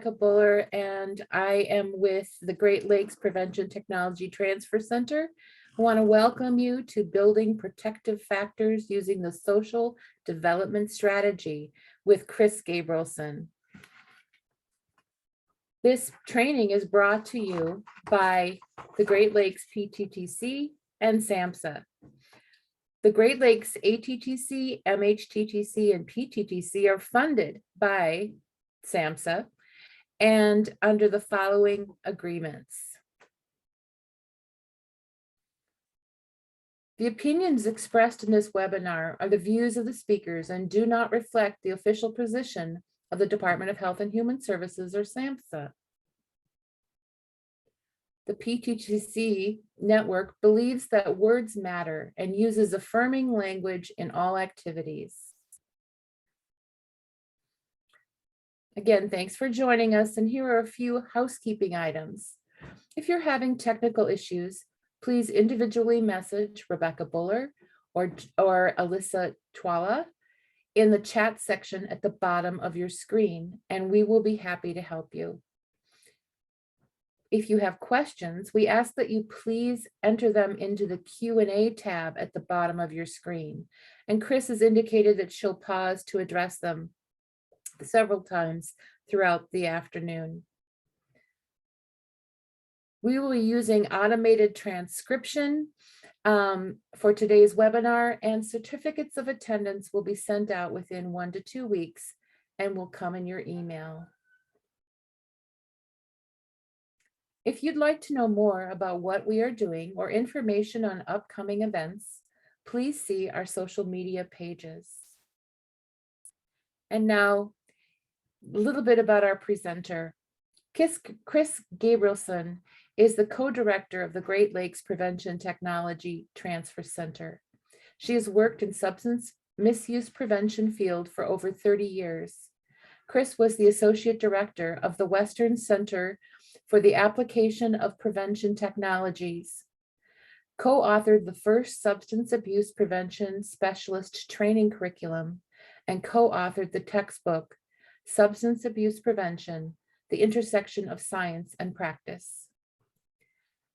Buller, and I am with the Great Lakes Prevention Technology Transfer Center. I want to welcome you to Building Protective Factors Using the Social Development Strategy with Chris Gabrielson. This training is brought to you by the Great Lakes PTTC and SAMHSA. The Great Lakes ATTC, MHTTC, and PTTC are funded by SAMHSA and under the following agreements. The opinions expressed in this webinar are the views of the speakers and do not reflect the official position of the Department of Health and Human Services or SAMHSA. The PTTC network believes that words matter and uses affirming language in all activities. Again, thanks for joining us, and here are a few housekeeping items. If you're having technical issues, please individually message Rebecca Buller or Alyssa Twala in the chat section at the bottom of your screen, and we will be happy to help you. If you have questions, we ask that you please enter them into the Q&A tab at the bottom of your screen. And Chris has indicated that she'll pause to address them several times throughout the afternoon. We will be using automated transcription for today's webinar, and certificates of attendance will be sent out within 1 to 2 weeks and will come in your email. If you'd like to know more about what we are doing or information on upcoming events, please see our social media pages. And now, a little bit about our presenter. Chris Gabrielson is the co-director of the Great Lakes Prevention Technology Transfer Center. She has worked in substance misuse prevention field for over 30 years. Chris was the associate director of the Western Center for the Application of Prevention Technologies, co-authored the first substance abuse prevention specialist training curriculum, and co-authored the textbook, Substance Abuse Prevention, the Intersection of Science and Practice.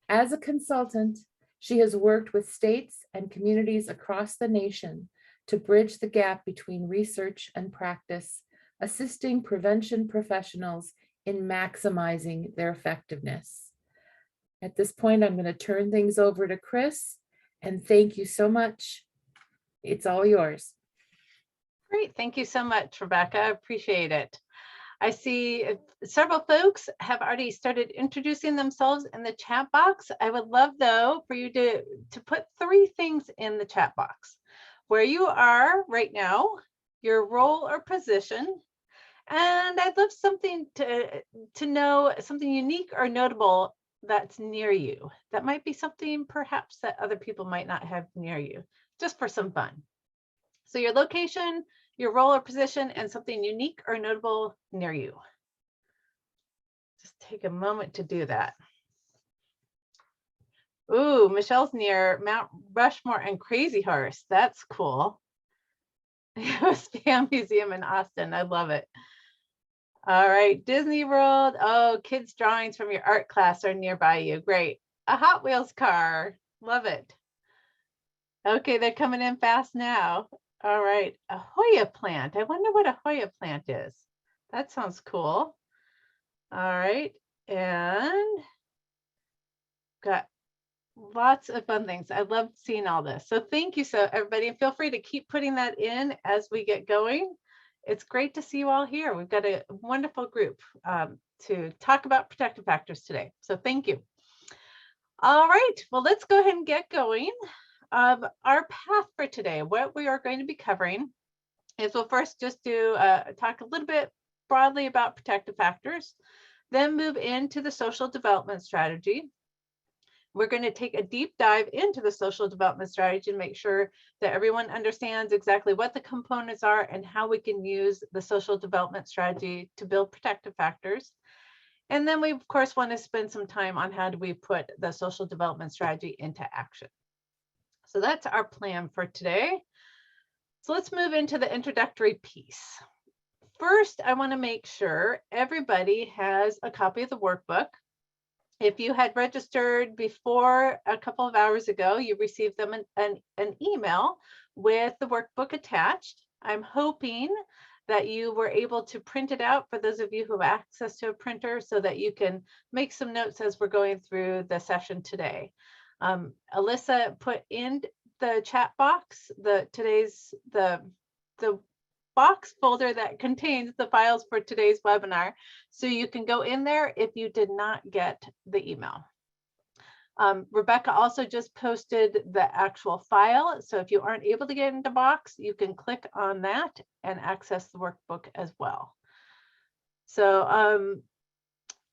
As a consultant, she has worked with states and communities across the nation to bridge the gap between research and practice, assisting prevention professionals in maximizing their effectiveness. At this point, I'm going to turn things over to Chris, and thank you so much. It's all yours. Great, thank you so much, Rebecca. I appreciate it. I see several folks have already started introducing themselves in the chat box. I would love, though, for you to put 3 things in the chat box: where you are right now, your role or position, and I'd love something to know, something unique or notable that's near you. That might be something perhaps that other people might not have near you, just for some fun. So your location, your role or position, and something unique or notable near you. Just take a moment to do that. Ooh, Michelle's near Mount Rushmore and Crazy Horse. That's cool. Spam Museum in Austin. I love it. All right, Disney World. Oh, kids' drawings from your art class are nearby you. Great. A Hot Wheels car. Love it. Okay, they're coming in fast now. All right, a Hoya plant. I wonder what a Hoya plant is. That sounds cool. All right, and got lots of fun things. I love seeing all this. So thank you, everybody, and feel free to keep putting that in as we get going. It's great to see you all here. We've got a wonderful group to talk about protective factors today. So thank you. All right, well, let's go ahead and get going. Our path for today, what we are going to be covering is we'll first just do talk a little bit broadly about protective factors, then move into the social development strategy. We're going to take a deep dive into the social development strategy and make sure that everyone understands exactly what the components are and how we can use the social development strategy to build protective factors. And then we, of course, want to spend some time on how do we put the social development strategy into action. So that's our plan for today. So let's move into the introductory piece. first, I want to make sure everybody has a copy of the workbook. If you had registered before a couple of hours ago, you received them an email with the workbook attached. I'm hoping that you were able to print it out for those of you who have access to a printer so that you can make some notes as we're going through the session today. Alyssa put in the chat box the box folder that contains the files for today's webinar. So you can go in there if you did not get the email. Rebecca also just posted the actual file. So if you aren't able to get into box, you can click on that and access the workbook as well. So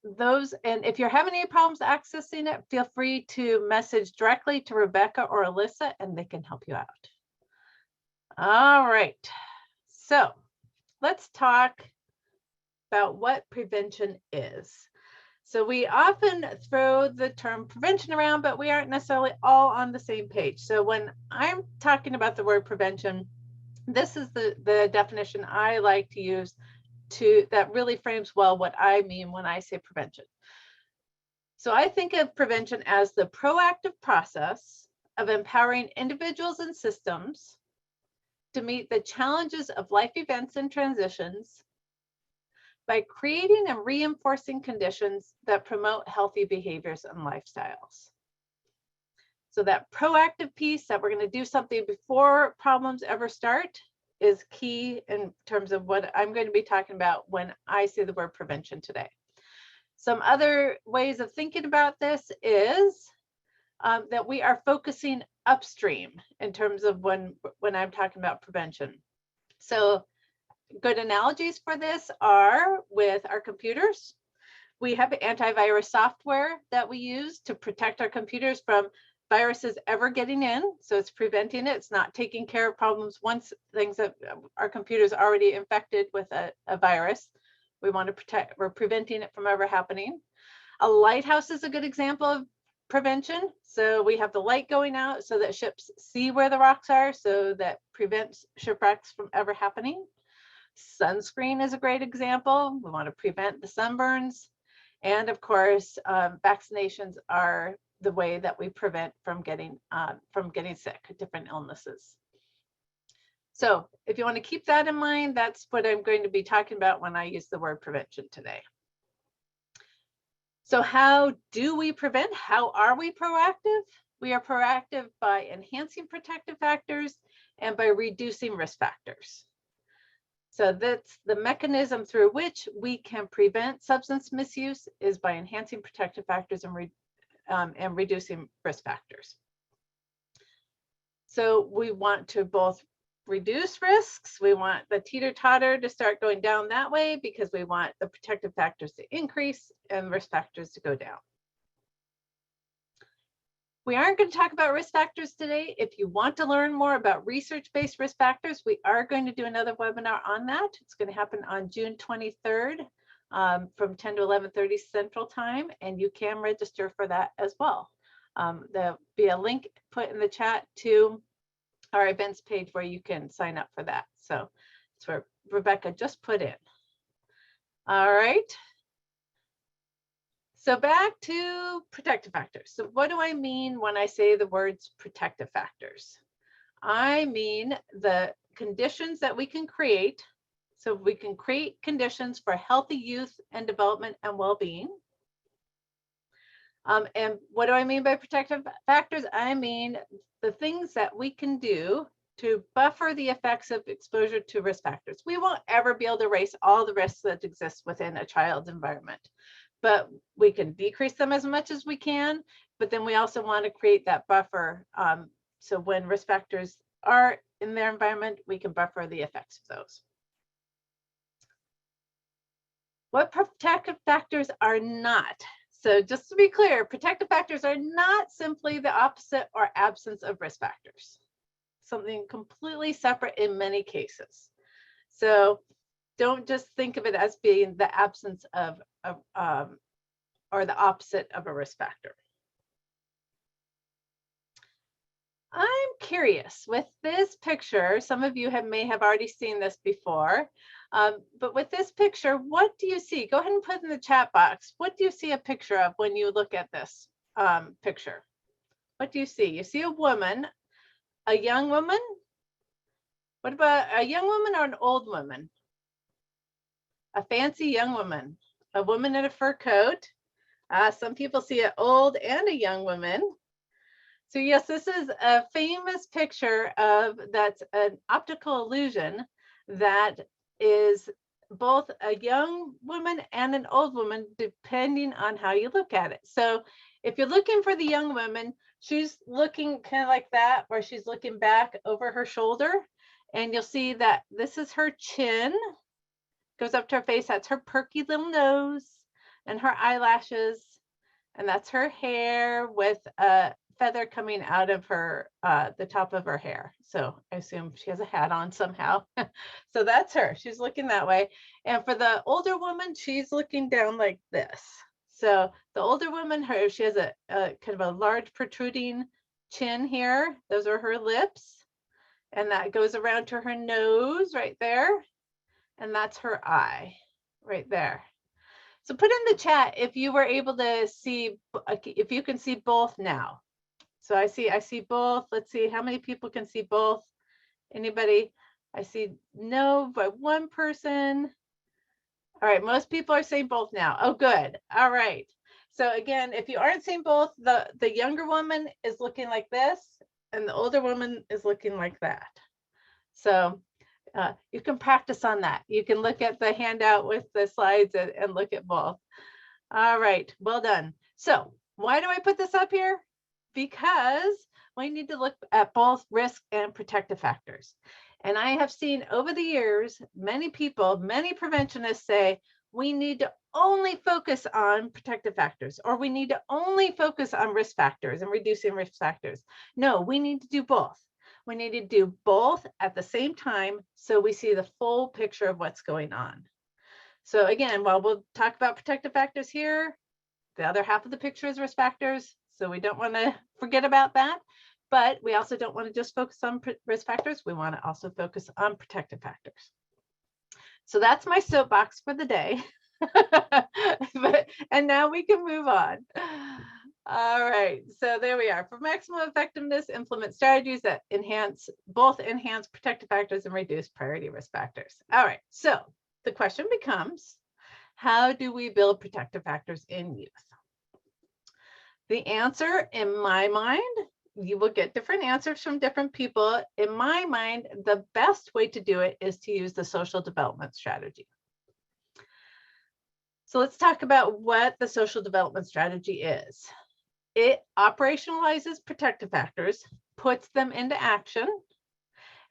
and if you're having any problems accessing it, feel free to message directly to Rebecca or Alyssa and they can help you out. All right. So let's talk about what prevention is. So we often throw the term prevention around, but we aren't necessarily all on the same page. So when I'm talking about the word prevention, this is the definition I like to use that really frames well what I mean when I say prevention. So I think of prevention as the proactive process of empowering individuals and systems to meet the challenges of life events and transitions by creating and reinforcing conditions that promote healthy behaviors and lifestyles. So that proactive piece that we're going to do something before problems ever start is key in terms of what I'm going to be talking about when I say the word prevention today. Some other ways of thinking about this is that we are focusing upstream in terms of when I'm talking about prevention. So good analogies for this are with our computers. We have antivirus software that we use to protect our computers from viruses ever getting in. So it's preventing it. It's not taking care of problems once things that our computer's already infected with a virus. We want to protect, we're preventing it from ever happening. A lighthouse is a good example of prevention. So we have the light going out so that ships see where the rocks are, so that prevents shipwrecks from ever happening. Sunscreen is a great example. We want to prevent the sunburns. And of course, vaccinations are the way that we prevent from getting sick, different illnesses. So if you want to keep that in mind, that's what I'm going to be talking about when I use the word prevention today. So how do we prevent? How are we proactive? We are proactive by enhancing protective factors and by reducing risk factors. So that's the mechanism through which we can prevent substance misuse is by enhancing protective factors and reducing risk factors. So we want to both reduce risks. We want the teeter-totter to start going down that way because we want the protective factors to increase and risk factors to go down. We aren't going to talk about risk factors today. If you want to learn more about research-based risk factors, we are going to do another webinar on that. It's going to happen on June 23rd from 10 to 11:30 Central Time, and you can register for that as well. There'll be a link put in the chat to our events page where you can sign up for that. So it's where Rebecca just put in. All right. So back to protective factors. So what do I mean when I say the words protective factors? I mean the conditions that we can create. So we can create conditions for healthy youth and development and well-being. And what do I mean by protective factors? I mean the things that we can do to buffer the effects of exposure to risk factors. We won't ever be able to erase all the risks that exist within a child's environment, but we can decrease them as much as we can. But then we also want to create that buffer. So when risk factors are in their environment, we can buffer the effects of those. What protective factors are not? So just to be clear, protective factors are not simply the opposite or absence of risk factors. Something completely separate in many cases. So don't just think of it as being the absence of or the opposite of a risk factor. I'm curious with this picture, some of you may have already seen this before, but with this picture, what do you see? Go ahead and put in the chat box. What do you see a picture of when you look at this picture? What do you see? You see a woman, a young woman? What about a young woman or an old woman? A fancy young woman, a woman in a fur coat. Some people see an old and a young woman. So yes, this is a famous picture of that's an optical illusion that is both a young woman and an old woman, depending on how you look at it. So if you're looking for the young woman, she's looking kind of like that, where she's looking back over her shoulder. And you'll see that this is her chin, goes up to her face. That's her perky little nose and her eyelashes. And that's her hair with a feather coming out of her, the top of her hair. So I assume she has a hat on somehow. So that's her. She's looking that way. And for the older woman, she's looking down like this. So the older woman, she has a kind of a large protruding chin here. Those are her lips. And that goes around to her nose right there. And that's her eye right there. So put in the chat if you were able to see, if you can see both now. So I see both. Let's see how many people can see both. Anybody? I see no by one person. All right, most people are saying both now. Oh, good. All right. So again, if you aren't seeing both, the younger woman is looking like this and the older woman is looking like that. So you can practice on that. You can look at the handout with the slides and look at both. All right, well done. So why do I put this up here? Because we need to look at both risk and protective factors. And I have seen over the years, many people, many preventionists say, we need to only focus on protective factors, or we need to only focus on risk factors and reducing risk factors. No, we need to do both. We need to do both at the same time so we see the full picture of what's going on. So again, while we'll talk about protective factors here, the other half of the picture is risk factors. So we don't want to forget about that. But we also don't want to just focus on risk factors. We want to also focus on protective factors. So that's my soapbox for the day. And now we can move on. All right, so there we are. For maximum effectiveness, implement strategies that both enhance protective factors and reduce priority risk factors. All right, so the question becomes, how do we build protective factors in youth? The answer, in my mind, you will get different answers from different people. In my mind, the best way to do it is to use the social development strategy. So let's talk about what the social development strategy is. It operationalizes protective factors, puts them into action,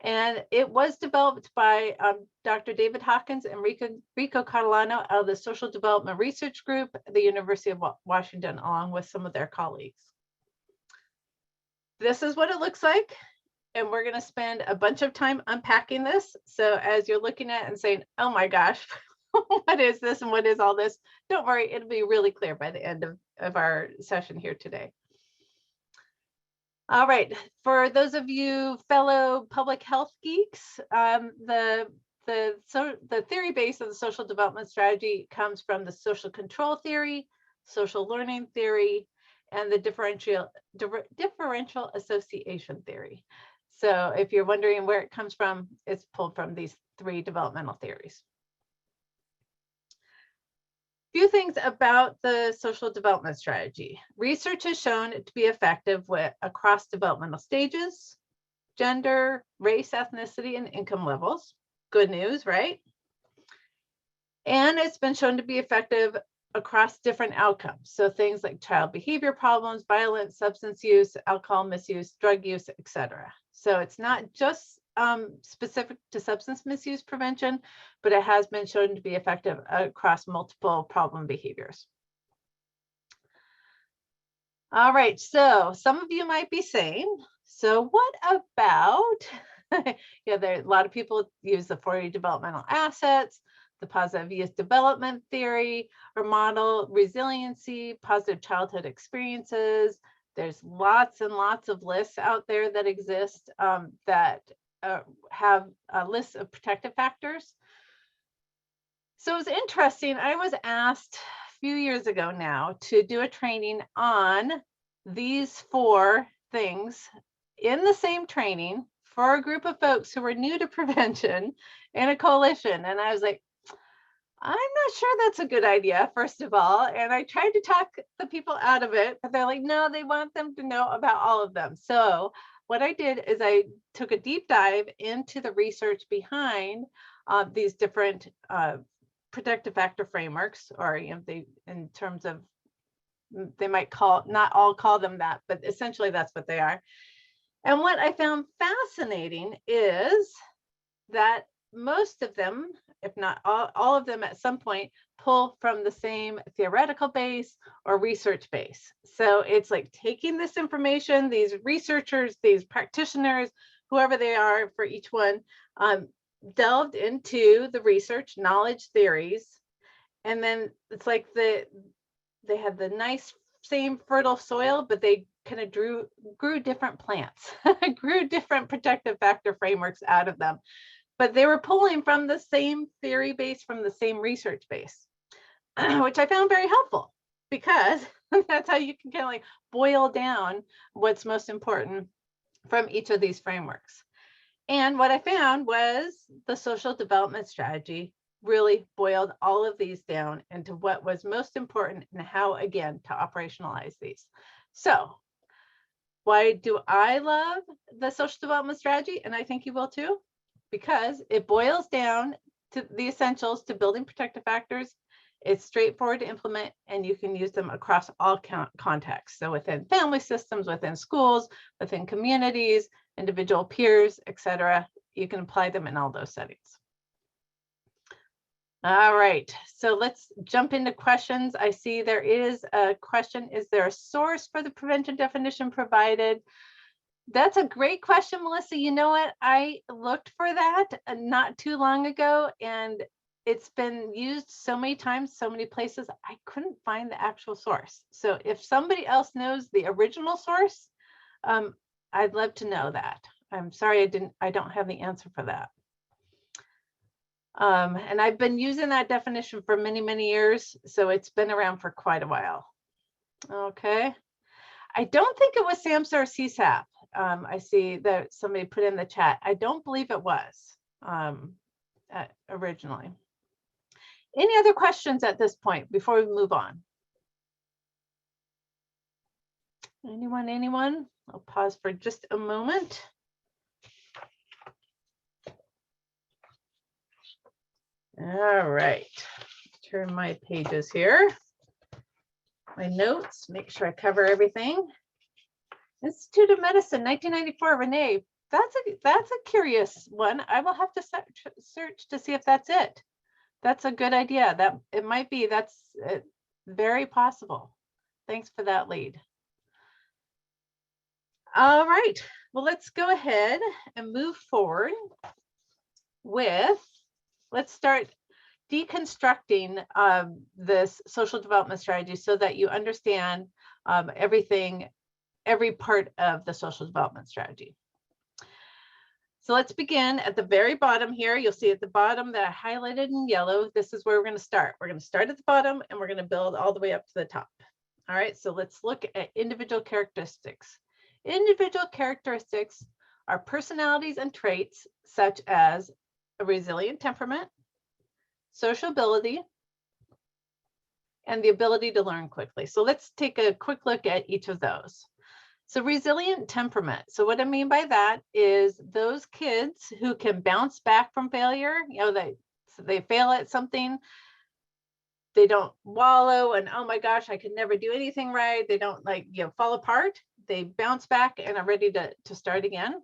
and it was developed by Dr. David Hawkins and Rico Catalano of the Social Development Research Group at the University of Washington, along with some of their colleagues. This is what it looks like, and we're going to spend a bunch of time unpacking this. So as you're looking at it and saying, oh my gosh, what is this and what is all this? Don't worry, it'll be really clear by the end of our session here today. All right, for those of you fellow public health geeks, the theory base of the social development strategy comes from the social control theory, social learning theory, and the differential association theory. So if you're wondering where it comes from, it's pulled from these three developmental theories. Few things about the social development strategy. Research has shown it to be effective across developmental stages, gender, race, ethnicity, and income levels. Good news, right? And it's been shown to be effective across different outcomes. So things like child behavior problems, violence, substance use, alcohol misuse, drug use, etc. So it's not just specific to substance misuse prevention, but it has been shown to be effective across multiple problem behaviors. All right, so some of you might be saying, so what about, there are a lot of people use the 40 developmental assets, the positive youth development theory, or model resiliency, positive childhood experiences. There's lots and lots of lists out there that exist that have a list of protective factors. So it was interesting. I was asked a few years ago now to do a training on these 4 things in the same training for a group of folks who were new to prevention in a coalition. And I was like, I'm not sure that's a good idea, first of all. And I tried to talk the people out of it, but they're like, no, they want them to know about all of them. So what I did is I took a deep dive into the research behind these different protective factor frameworks, or they, in terms of, they might not all call them that, but essentially that's what they are. And what I found fascinating is that most of them, if not all of them at some point, pull from the same theoretical base or research base. So it's like taking this information, these researchers, these practitioners, whoever they are for each one, delved into the research, knowledge, theories, and then it's like they had the nice same fertile soil, but they kind of grew different plants, grew different protective factor frameworks out of them. But they were pulling from the same theory base, from the same research base, which I found very helpful, because that's how you can kind of like boil down what's most important from each of these frameworks. And what I found was the social development strategy really boiled all of these down into what was most important and how, again, to operationalize these. So why do I love the social development strategy? And I think you will too, because it boils down to the essentials to building protective factors. It's straightforward to implement, and you can use them across all contexts. So within family systems, within schools, within communities, individual peers, etc. You can apply them in all those settings. All right, so let's jump into questions. I see there is a question. Is there a source for the prevention definition provided? That's a great question, Melissa. You know what? I looked for that not too long ago, and it's been used so many times, so many places, I couldn't find the actual source. So if somebody else knows the original source, I'd love to know that. I'm sorry, I don't have the answer for that. And I've been using that definition for many, many years, so it's been around for quite a while. Okay. I don't think it was SAMHSA or CSAP. I see that somebody put in the chat. I don't believe it was originally. Any other questions at this point before we move on? Anyone? I'll pause for just a moment. All right, turn my pages here. My notes, make sure I cover everything. Institute of Medicine, 1994, Renee. That's a curious one. I will have to search to see if that's it. That's a good idea. That it might be. That's very possible. Thanks for that lead. All right. Well, let's go ahead and move forward with. Let's start deconstructing this social development strategy so that you understand every part of the social development strategy. So let's begin at the very bottom here. You'll see at the bottom that I highlighted in yellow. This is where we're going to start. We're going to start at the bottom and we're going to build all the way up to the top. All right, so let's look at individual characteristics. Individual characteristics are personalities and traits such as a resilient temperament, sociability, and the ability to learn quickly. So let's take a quick look at each of those. So resilient temperament. So what I mean by that is those kids who can bounce back from failure, they fail at something, they don't wallow and, oh my gosh, I could never do anything right. They don't fall apart. They bounce back and are ready to start again.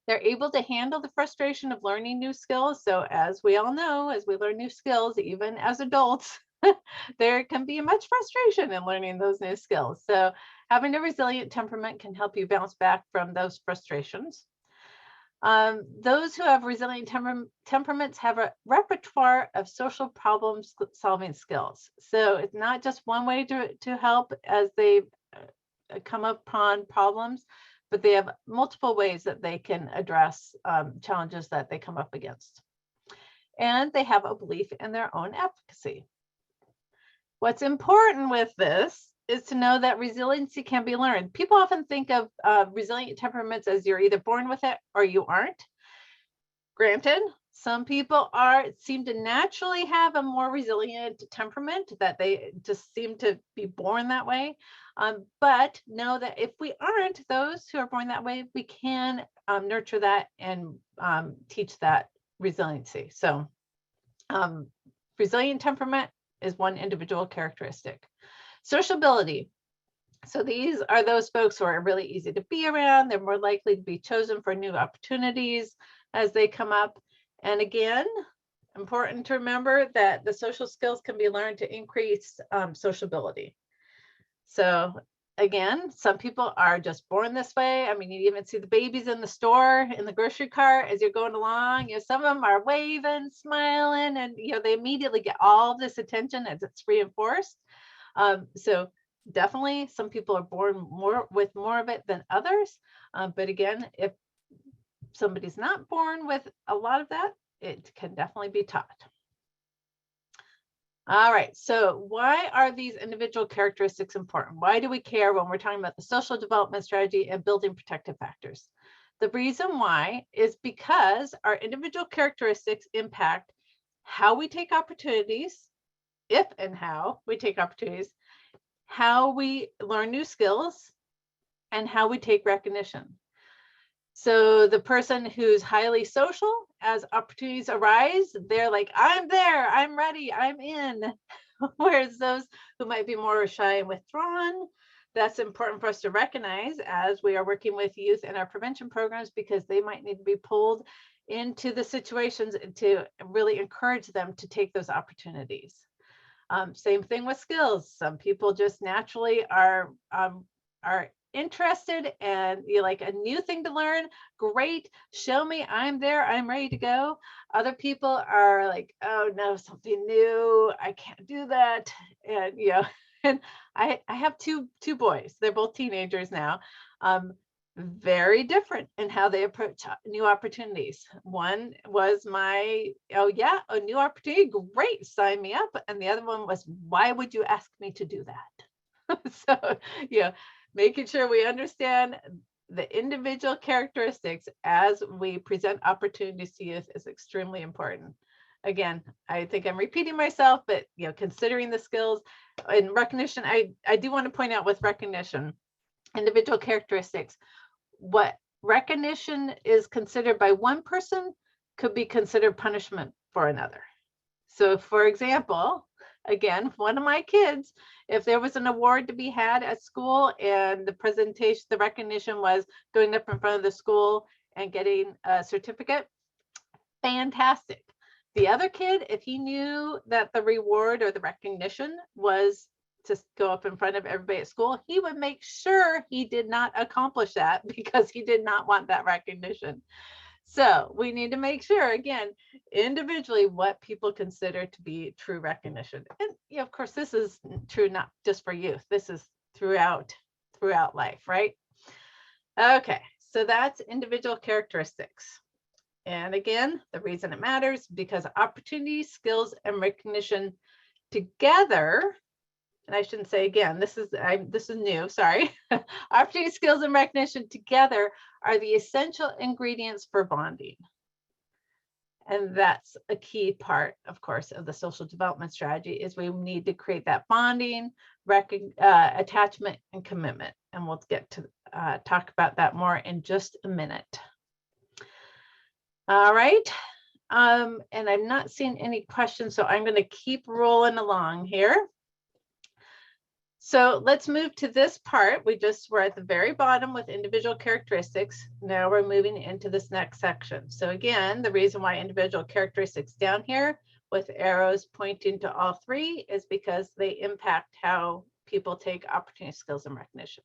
They're able to handle the frustration of learning new skills. So as we all know, as we learn new skills, even as adults, there can be much frustration in learning those new skills. So having a resilient temperament can help you bounce back from those frustrations. Those who have resilient temperaments have a repertoire of social problem solving skills. So it's not just one way to help as they come upon problems, but they have multiple ways that they can address challenges that they come up against. And they have a belief in their own efficacy. What's important with this is to know that resiliency can be learned. People often think of resilient temperaments as you're either born with it or you aren't. Granted, some people seem to naturally have a more resilient temperament, that they just seem to be born that way. But know that if we aren't those who are born that way, we can nurture that and teach that resiliency. So resilient temperament is one individual characteristic. Sociability. So these are those folks who are really easy to be around. They're more likely to be chosen for new opportunities as they come up. And again, important to remember that the social skills can be learned to increase sociability. So again, some people are just born this way. I mean, you even see the babies in the store, in the grocery cart as you're going along. You know, some of them are waving, smiling, and they immediately get all this attention as it's reinforced. So definitely some people are born with more of it than others. But again, if somebody's not born with a lot of that, it can definitely be taught. All right, so why are these individual characteristics important? Why do we care when we're talking about the social development strategy and building protective factors? The reason why is because our individual characteristics impact how we take opportunities, if and how we take opportunities, how we learn new skills, and how we take recognition. So the person who's highly social, as opportunities arise, they're like, I'm there, I'm ready, I'm in. Whereas those who might be more shy and withdrawn, that's important for us to recognize as we are working with youth in our prevention programs, because they might need to be pulled into the situations to really encourage them to take those opportunities. Same thing with skills. Some people just naturally are interested and you like a new thing to learn. Great, show me, I'm there, I'm ready to go. Other people are like, oh no, something new, I can't do that. And and I have two boys. They're both teenagers now. Very different in how they approach new opportunities. One was oh yeah, a new opportunity, great, sign me up. And the other one was, why would you ask me to do that? So making sure we understand the individual characteristics as we present opportunities to youth is extremely important. Again, I think I'm repeating myself, but considering the skills and recognition, I do want to point out with recognition, individual characteristics, what recognition is considered by one person could be considered punishment for another. So for example, again, one of my kids, if there was an award to be had at school and the recognition was going up in front of the school and getting a certificate, fantastic. The other kid, if he knew that the reward or the recognition was to go up in front of everybody at school, he would make sure he did not accomplish that because he did not want that recognition. So we need to make sure, again, individually, what people consider to be true recognition. And of course, this is true not just for youth. This is throughout life, right? Okay, so that's individual characteristics. And again, the reason it matters, because opportunity, skills, and recognition together, and I shouldn't say again, this is new, sorry. Opportunity, skills, and recognition together are the essential ingredients for bonding. And that's a key part, of course, of the social development strategy, is we need to create that bonding, attachment, and commitment. And we'll get to talk about that more in just a minute. All right. And I'm not seeing any questions, so I'm going to keep rolling along here. So let's move to this part. We're at the very bottom with individual characteristics. Now we're moving into this next section. So again, the reason why individual characteristics down here with arrows pointing to all three is because they impact how people take opportunity, skills, and recognition.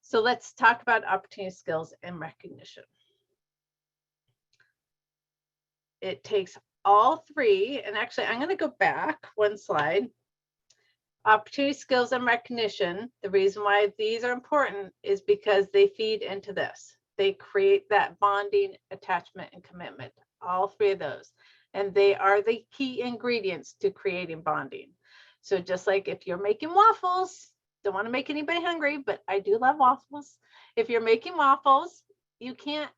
So let's talk about opportunity, skills, and recognition. It takes all three, and actually I'm going to go back one slide. Opportunity, skills, and recognition. The reason why these are important is because they feed into this. They create that bonding, attachment, and commitment, all three of those. And they are the key ingredients to creating bonding. So just like if you're making waffles, don't want to make anybody hungry, but I do love waffles. If you're making waffles, you can't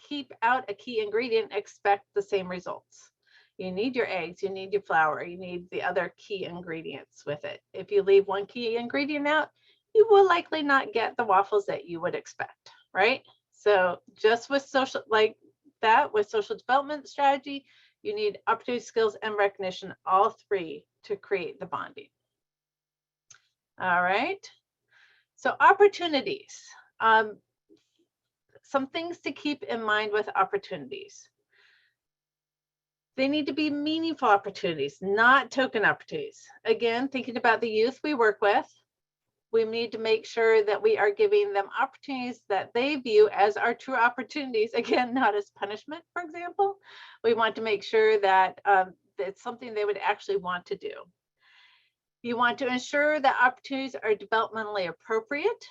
keep out a key ingredient, expect the same results. You need your eggs, you need your flour, you need the other key ingredients with it. If you leave one key ingredient out, you will likely not get the waffles that you would expect, right? So just with social, like that, with social development strategy, you need opportunity, skills, and recognition, all three, to create the bonding. All right. So opportunities. Some things to keep in mind with opportunities. They need to be meaningful opportunities, not token opportunities. Again, thinking about the youth we work with, we need to make sure that we are giving them opportunities that they view as our true opportunities. Again, not as punishment, for example. We want to make sure that it's something they would actually want to do. You want to ensure that opportunities are developmentally appropriate.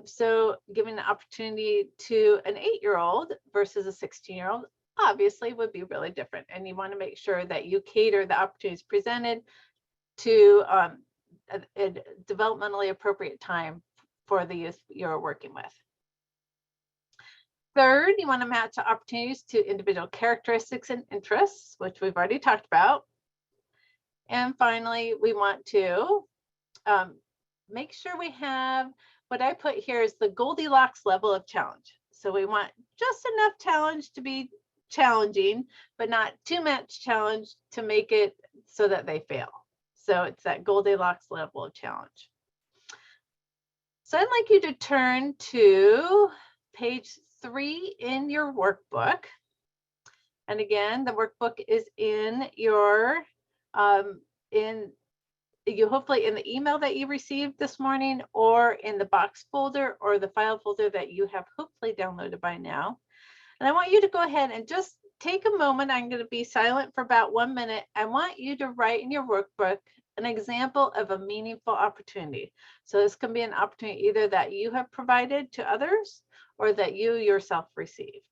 So giving the opportunity to an 8-year-old versus a 16-year-old obviously would be really different. And you want to make sure that you cater the opportunities presented to a developmentally appropriate time for the youth you're working with. Third, you want to match the opportunities to individual characteristics and interests, which we've already talked about. And finally, we want to make sure we have, what I put here is the Goldilocks level of challenge. So we want just enough challenge to be challenging, but not too much challenge to make it so that they fail. So it's that Goldilocks level of challenge. So I'd like you to turn to page 3 in your workbook. And again, the workbook is in your, hopefully in the email that you received this morning, or in the box folder or the file folder that you have hopefully downloaded by now. And I want you to go ahead and just take a moment. I'm going to be silent for about 1 minute. I want you to write in your workbook an example of a meaningful opportunity. So this can be an opportunity either that you have provided to others or that you yourself received.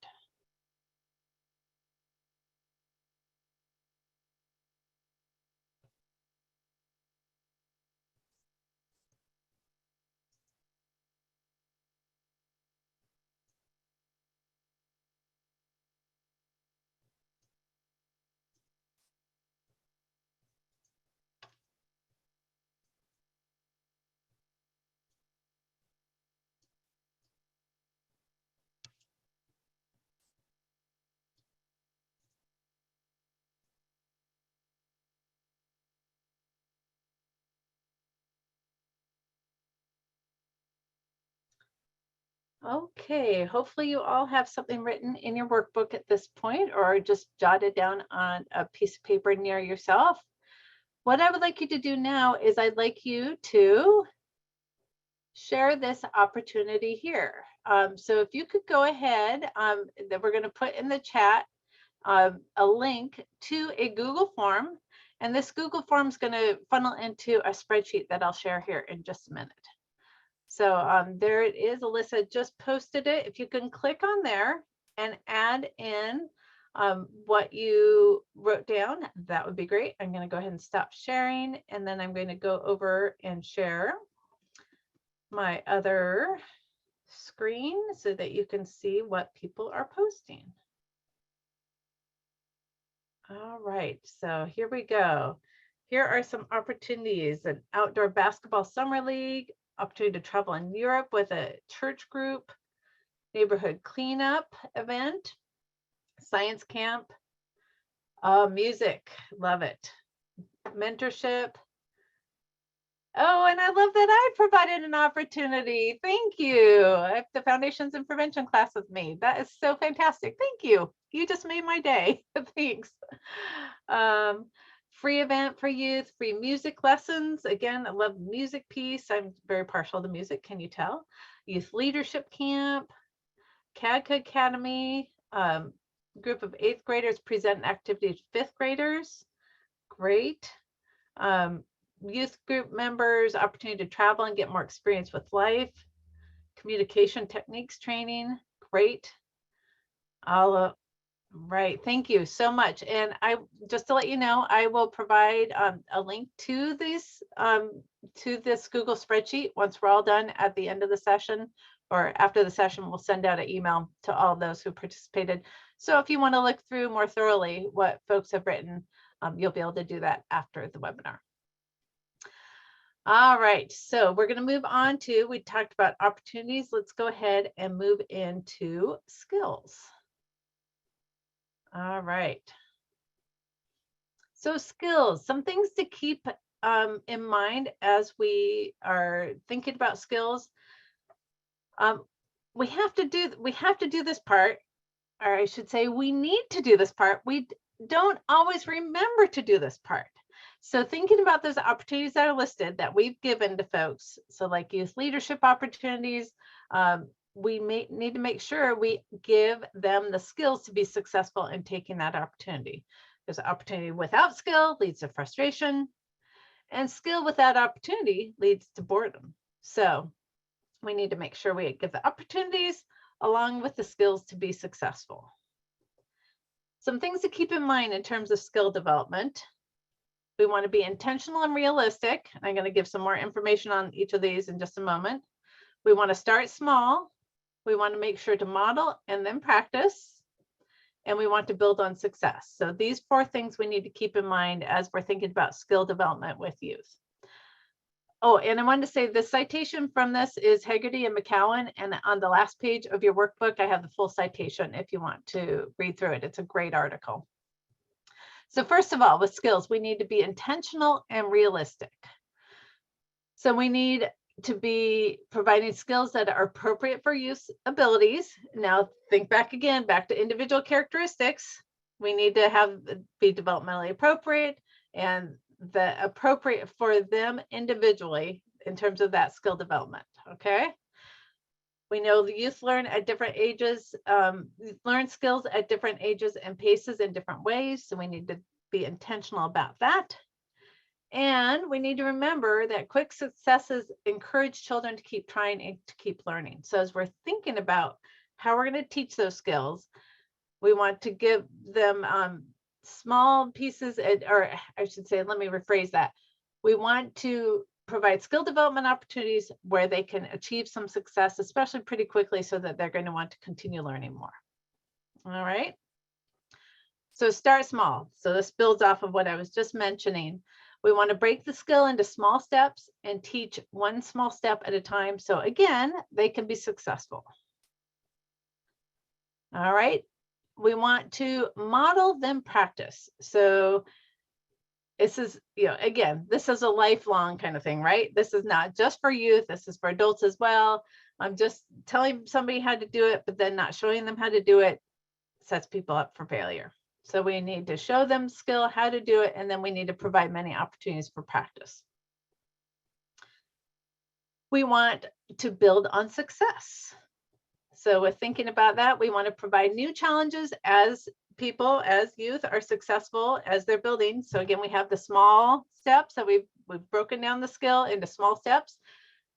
Okay, hopefully you all have something written in your workbook at this point, or just jotted down on a piece of paper near yourself. What I would like you to do now is I'd like you to share this opportunity here. So if you could go ahead, that we're going to put in the chat a link to a Google form, and this Google form is going to funnel into a spreadsheet that I'll share here in just a minute. So there it is. Alyssa just posted it. If you can click on there and add in what you wrote down, that would be great. I'm going to go ahead and stop sharing, and then I'm going to go over and share my other screen so that you can see what people are posting. All right, so here we go. Here are some opportunities: an outdoor basketball summer league, opportunity to travel in Europe with a church group, neighborhood cleanup event, science camp, music, love it, mentorship. Oh, and I love that I provided an opportunity. Thank you. I have the Foundations and Prevention class with me. That is so fantastic. Thank you. You just made my day. Thanks. Free event for youth, free music lessons. Again, I love the music piece. I'm very partial to music, can you tell? Youth leadership camp, CADCA Academy, group of 8th graders present an activity to 5th graders. Great. youth group members, opportunity to travel and get more experience with life, communication techniques training. Great. All right. Thank you so much. And I just to let you know, I will provide a link to this Google spreadsheet once we're all done at the end of the session, or after the session, we'll send out an email to all those who participated. So if you want to look through more thoroughly what folks have written, you'll be able to do that after the webinar. All right, so we're going to move on to, we talked about opportunities. Let's go ahead and move into skills. All right. So skills, some things to keep in mind as we are thinking about skills. We have to do this part, or I should say we need to do this part. We don't always remember to do this part. So thinking about those opportunities that are listed that we've given to folks, so like youth leadership opportunities, we may need to make sure we give them the skills to be successful in taking that opportunity. Because opportunity without skill leads to frustration, and skill without opportunity leads to boredom. So we need to make sure we give the opportunities along with the skills to be successful. Some things to keep in mind in terms of skill development. We want to be intentional and realistic. I'm going to give some more information on each of these in just a moment. We want to start small. We want to make sure to model and then practice. And we want to build on success. So these 4 things we need to keep in mind as we're thinking about skill development with youth. Oh, and I wanted to say the citation from this is Hegarty and McCowan. And on the last page of your workbook, I have the full citation if you want to read through it. It's a great article. So first of all, with skills, we need to be intentional and realistic. So we need to be providing skills that are appropriate for youth abilities. Now think back again, back to individual characteristics. We need to be developmentally appropriate and the appropriate for them individually in terms of that skill development, okay? We know the youth learn at different ages, learn skills at different ages and paces in different ways. So we need to be intentional about that. And we need to remember that quick successes encourage children to keep trying and to keep learning. So as we're thinking about how we're going to teach those skills, we want to give them small pieces, or I should say, let me rephrase that. We want to provide skill development opportunities where they can achieve some success, especially pretty quickly, so that they're going to want to continue learning more. All right. So start small. So this builds off of what I was just mentioning. We want to break the skill into small steps and teach one small step at a time. So again, they can be successful. All right. We want to model then practice. So this is, again, this is a lifelong kind of thing, right? This is not just for youth. This is for adults as well. I'm just telling somebody how to do it, but then not showing them how to do it sets people up for failure. So we need to show them skill, how to do it, and then we need to provide many opportunities for practice. We want to build on success. So with thinking about that, we want to provide new challenges as people, as youth are successful as they're building. So again, we have the small steps that we've broken down the skill into small steps.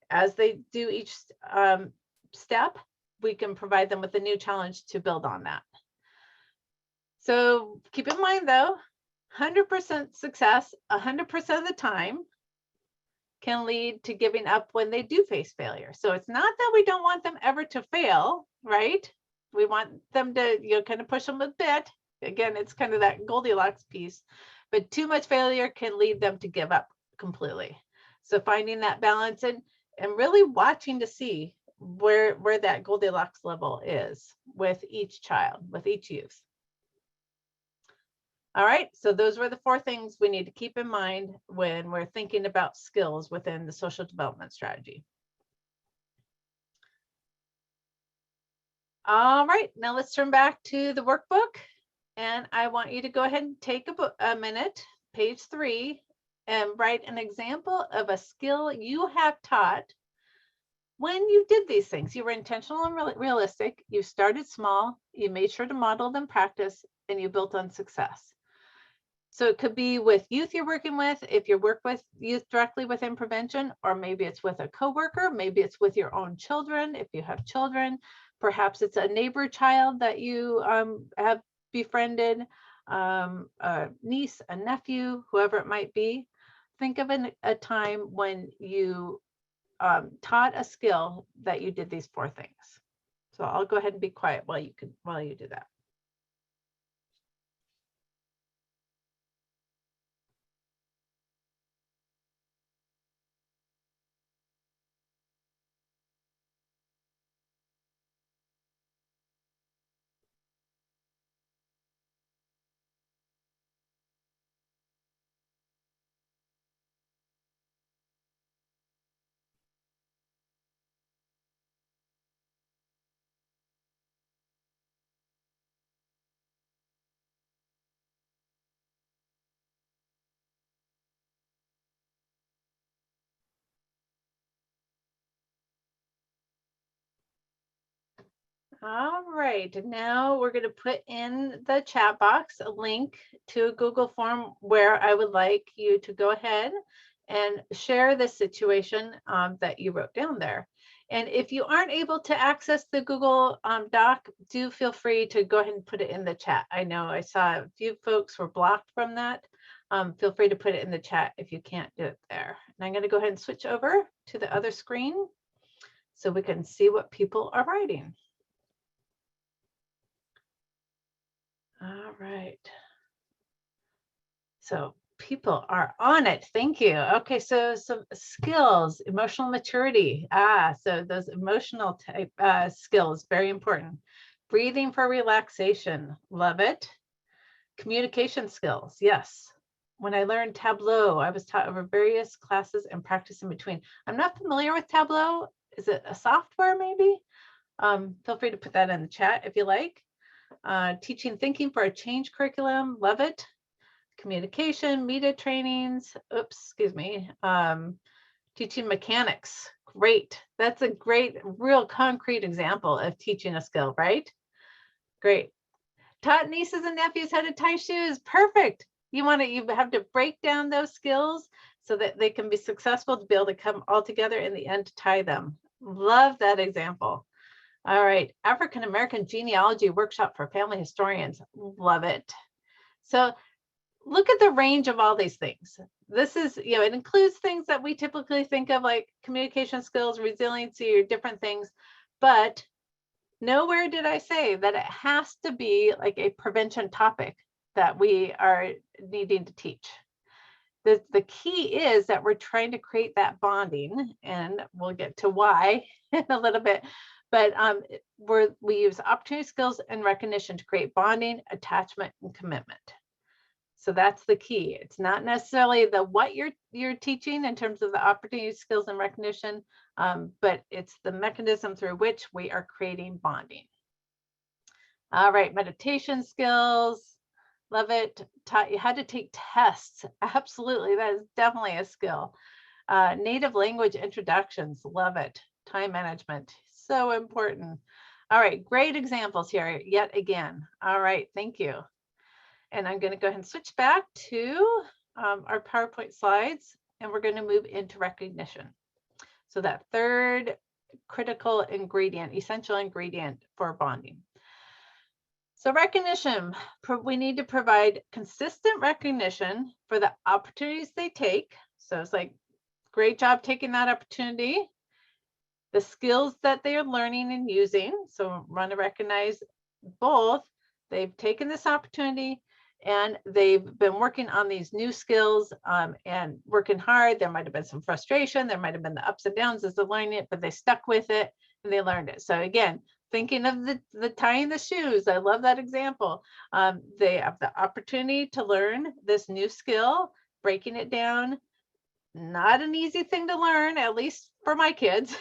As they do each step, we can provide them with a new challenge to build on that. So keep in mind though, 100% success 100% of the time can lead to giving up when they do face failure. So it's not that we don't want them ever to fail, right? We want them to, kind of push them a bit. Again, it's kind of that Goldilocks piece, but too much failure can lead them to give up completely. So finding that balance and really watching to see where that Goldilocks level is with each child, with each youth. All right, so those were the 4 things we need to keep in mind when we're thinking about skills within the social development strategy. All right, now let's turn back to the workbook. And I want you to go ahead and take a minute, page 3, and write an example of a skill you have taught when you did these things. You were intentional and realistic. You started small, you made sure to model them, practice, and you built on success. So it could be with youth you're working with, if you work with youth directly within prevention, or maybe it's with a coworker, maybe it's with your own children, if you have children. Perhaps it's a neighbor child that you have befriended, a niece, a nephew, whoever it might be. Think of a time when you taught a skill that you did these 4 things. So I'll go ahead and be quiet while you do that. All right, now we're going to put in the chat box a link to a Google form where I would like you to go ahead and share the situation that you wrote down there. And if you aren't able to access the Google Doc, do feel free to go ahead and put it in the chat. I know I saw a few folks were blocked from that. Feel free to put it in the chat if you can't do it there. And I'm going to go ahead and switch over to the other screen so we can see what people are writing. All right. So people are on it. Thank you. Okay, so some skills, emotional maturity. So those emotional type skills, very important. Breathing for relaxation. Love it. Communication skills. Yes. When I learned Tableau, I was taught over various classes and practice in between. I'm not familiar with Tableau. Is it a software maybe? Feel free to put that in the chat if you like. Teaching thinking for a change curriculum, love it. Communication, media trainings, teaching mechanics, great. That's a great, real concrete example of teaching a skill, right? Great. Taught nieces and nephews how to tie shoes, perfect. You have to break down those skills so that they can be successful to be able to come all together in the end to tie them. Love that example. All right, African American genealogy workshop for family historians. Love it. So look at the range of all these things. This is, it includes things that we typically think of like communication skills, resiliency, or different things, but nowhere did I say that it has to be like a prevention topic that we are needing to teach. The key is that we're trying to create that bonding, and we'll get to why in a little bit. But we use opportunity, skills, and recognition to create bonding, attachment, and commitment. So that's the key. It's not necessarily what you're teaching in terms of the opportunity, skills, and recognition, but it's the mechanism through which we are creating bonding. All right, meditation skills. Love it. Taught you how to take tests. Absolutely, that is definitely a skill. Native language introductions. Love it. Time management. So important. All right, great examples here yet again. All right, thank you. And I'm going to go ahead and switch back to our PowerPoint slides, and we're going to move into recognition. So that third critical ingredient, essential ingredient for bonding. So recognition, we need to provide consistent recognition for the opportunities they take. So it's like, great job taking that opportunity. The skills that they are learning and using. So we want to recognize both. They've taken this opportunity and they've been working on these new skills and working hard. There might have been some frustration. There might have been the ups and downs as they're learning it, but they stuck with it and they learned it. So again, thinking of the tying the shoes, I love that example. They have the opportunity to learn this new skill, breaking it down. Not an easy thing to learn, at least for my kids.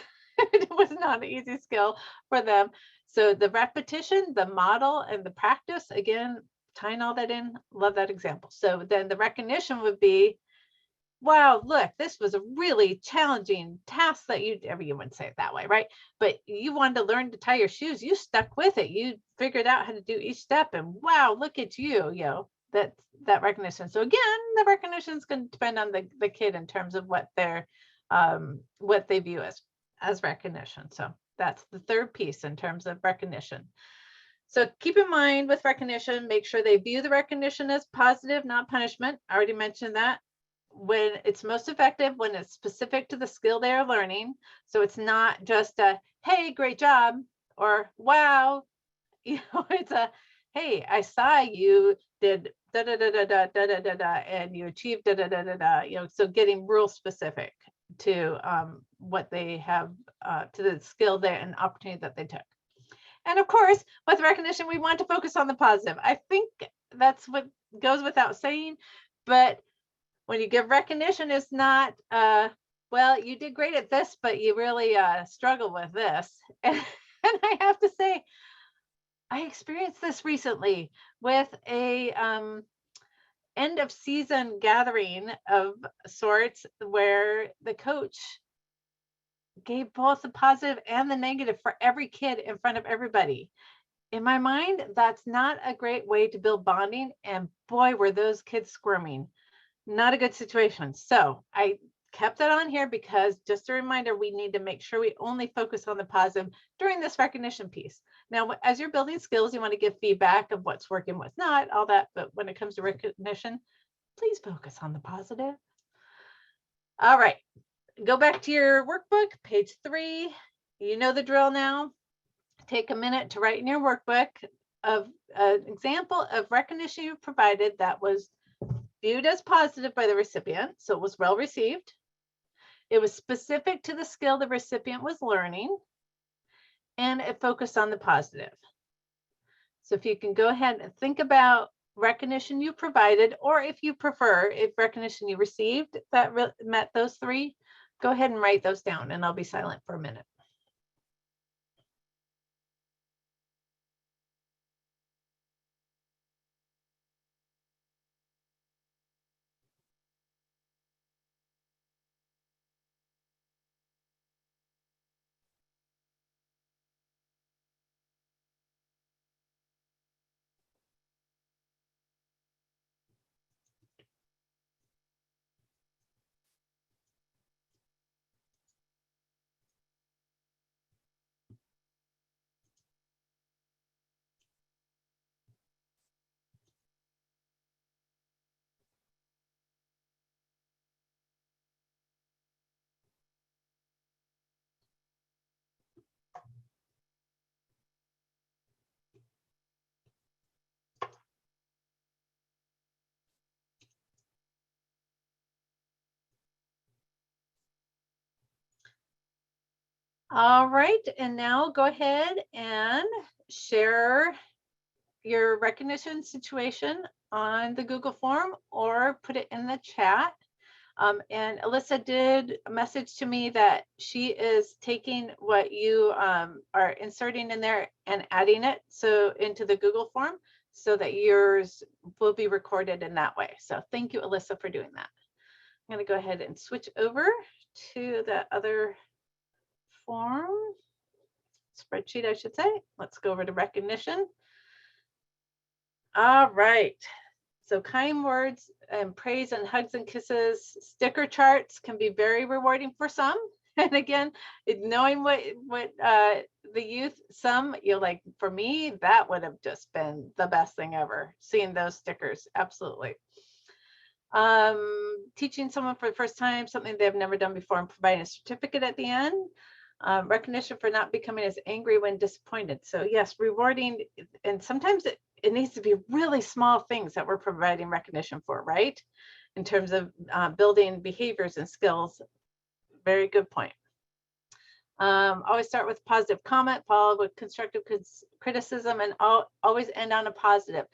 It was not an easy skill for them. So the repetition, the model, and the practice, again, tying all that in, love that example. So then the recognition would be, wow, look, this was a really challenging task that you wouldn't say it that way, right? But you wanted to learn to tie your shoes. You stuck with it. You figured out how to do each step, and wow, look at you, that recognition. So again, the recognition is going to depend on the kid in terms of what they view as recognition. So that's the third piece in terms of recognition. So keep in mind with recognition, make sure they view the recognition as positive, not punishment. I already mentioned that. When it's most effective, when it's specific to the skill they are learning. So it's not just a, hey, great job, or wow, it's a, hey, I saw you did da da da da da da da da da, and you achieved da da da da da. So getting real specific to what they have, to the skill there and opportunity that they took. And of course, with recognition, we want to focus on the positive. I think that's what goes without saying, but when you give recognition, it's not, well, you did great at this, but you really struggle with this. And I have to say, I experienced this recently with a end of season gathering of sorts where the coach gave both the positive and the negative for every kid in front of everybody. In my mind, that's not a great way to build bonding. And boy, were those kids squirming. Not a good situation. So I kept that on here because just a reminder, we need to make sure we only focus on the positive during this recognition piece. Now, as you're building skills, you want to give feedback of what's working, what's not, all that. But when it comes to recognition, please focus on the positive. All right, go back to your workbook, page 3. You know the drill now. Take a minute to write in your workbook of an example of recognition you provided that was viewed as positive by the recipient, so it was well received. It was specific to the skill the recipient was learning, and it focused on the positive. So if you can go ahead and think about recognition you provided, or if you prefer, if recognition you received that met those 3, go ahead and write those down, and I'll be silent for a minute. All right, and now go ahead and share your recognition situation on the Google form or put it in the chat. And Alyssa did message to me that she is taking what you are inserting in there and adding it into the Google form so that yours will be recorded in that way. So thank you, Alyssa, for doing that. I'm going to go ahead and switch over to the other form, spreadsheet, I should say. Let's go over to recognition. All right. So kind words and praise and hugs and kisses, sticker charts can be very rewarding for some. And again, knowing what the youth, some you're like, for me, that would have just been the best thing ever, seeing those stickers. Absolutely. Teaching someone for the first time something they've never done before and providing a certificate at the end. Recognition for not becoming as angry when disappointed. So yes, rewarding, and sometimes it needs to be really small things that we're providing recognition for, right? In terms of building behaviors and skills. Very good point. Always start with positive comment, followed with constructive criticism, and always end on a positive.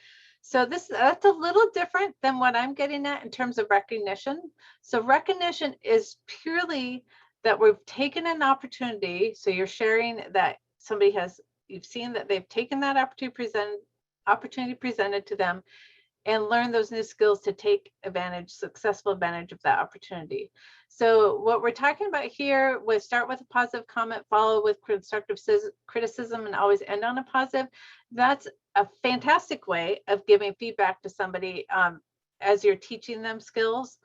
So that's a little different than what I'm getting at in terms of recognition. So recognition is purely that we've taken an opportunity. So you're sharing that you've seen that they've taken that opportunity presented to them and learn those new skills to take successful advantage of that opportunity. So what we're talking about here was start with a positive comment, follow with constructive criticism, and always end on a positive. That's a fantastic way of giving feedback to somebody as you're teaching them skills,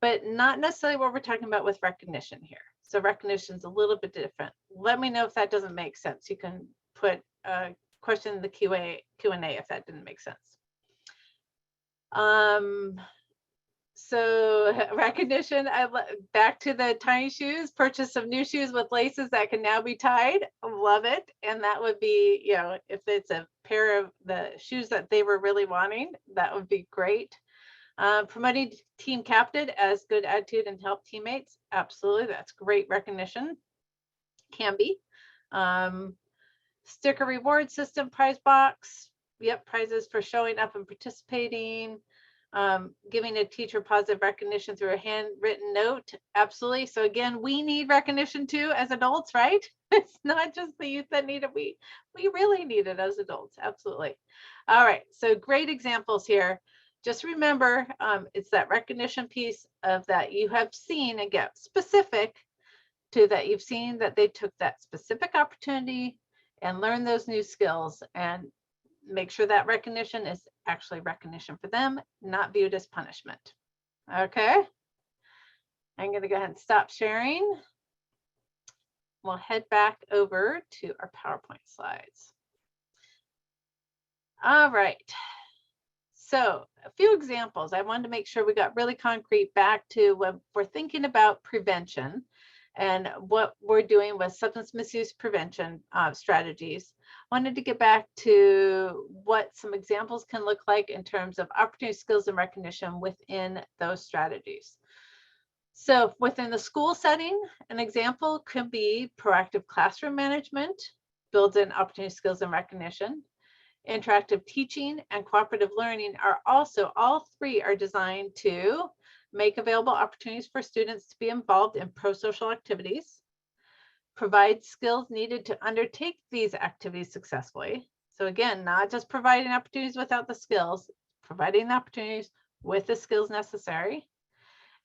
but not necessarily what we're talking about with recognition here. So recognition is a little bit different. Let me know if that doesn't make sense. You can put a question in the Q&A if that didn't make sense. So recognition, back to the tiny shoes, purchase of new shoes with laces that can now be tied. Love it. And that would be, you know, if it's a pair of the shoes that they were really wanting, that would be great. Promoting team captain as good attitude and help teammates. Absolutely. That's great recognition. Can be. Sticker reward system, prize box. Yep, prizes for showing up and participating. Giving a teacher positive recognition through a handwritten note. Absolutely. So again, we need recognition too as adults, right? It's not just the youth that need it. We really need it as adults. Absolutely. All right. So great examples here. Just remember, it's that recognition piece of that you have seen, and get specific to that. You've seen that they took that specific opportunity and learned those new skills, and make sure that recognition is actually recognition for them, not viewed as punishment. Okay. I'm going to go ahead and stop sharing. We'll head back over to our PowerPoint slides. All right. So a few examples. I wanted to make sure we got really concrete back to when we're thinking about prevention and what we're doing with substance misuse prevention strategies. Wanted to get back to what some examples can look like in terms of opportunity, skills, and recognition within those strategies. So within the school setting, an example could be proactive classroom management, builds in opportunity, skills, and recognition. Interactive teaching and cooperative learning are also, all three are designed to make available opportunities for students to be involved in pro-social activities, provide skills needed to undertake these activities successfully. So again, not just providing opportunities without the skills, providing the opportunities with the skills necessary.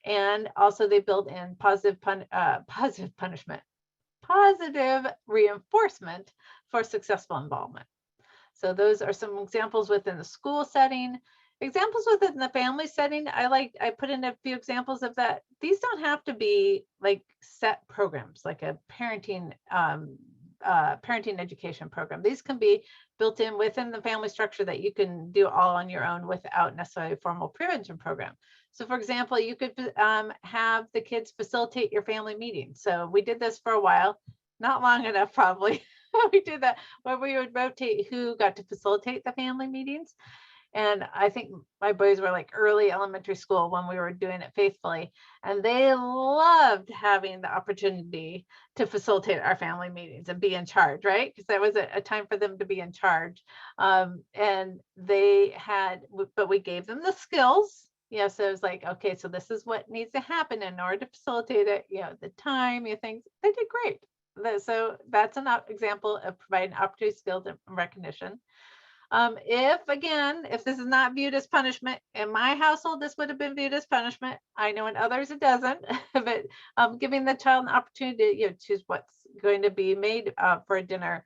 And also they build in positive reinforcement for successful involvement. So those are some examples within the school setting. Examples within the family setting, I put in a few examples of that. These don't have to be like set programs, like a parenting education program. These can be built in within the family structure that you can do all on your own without necessarily a formal prevention program. So for example, you could have the kids facilitate your family meetings. So we did this for a while, not long enough probably. We did that where we would rotate who got to facilitate the family meetings. And I think my boys were like early elementary school when we were doing it faithfully. And they loved having the opportunity to facilitate our family meetings and be in charge, right? Because that was a time for them to be in charge. And they had, but we gave them the skills. Yeah, so it was like, okay, so this is what needs to happen in order to facilitate it. You know, the time, things, they did great. So that's an example of providing opportunity, skills, and recognition. If this is not viewed as punishment, in my household, this would have been viewed as punishment. I know in others it doesn't, but giving the child an opportunity to choose what's going to be made for dinner,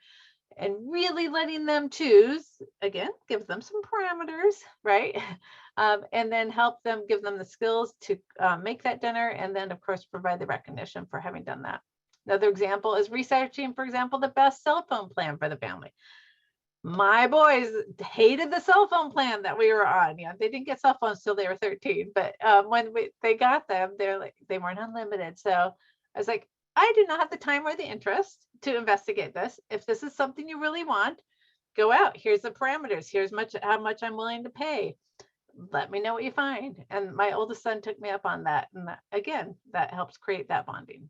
and really letting them choose, again, give them some parameters, right? And then help them, give them the skills to make that dinner, and then of course, provide the recognition for having done that. Another example is researching, for example, the best cell phone plan for the family. My boys hated the cell phone plan that we were on. They didn't get cell phones till they were 13, but when they got them, they weren't unlimited. So I was like, I do not have the time or the interest to investigate this. If this is something you really want, go out. Here's the parameters. Here's how much I'm willing to pay. Let me know what you find. And my oldest son took me up on that. And again, that helps create that bonding.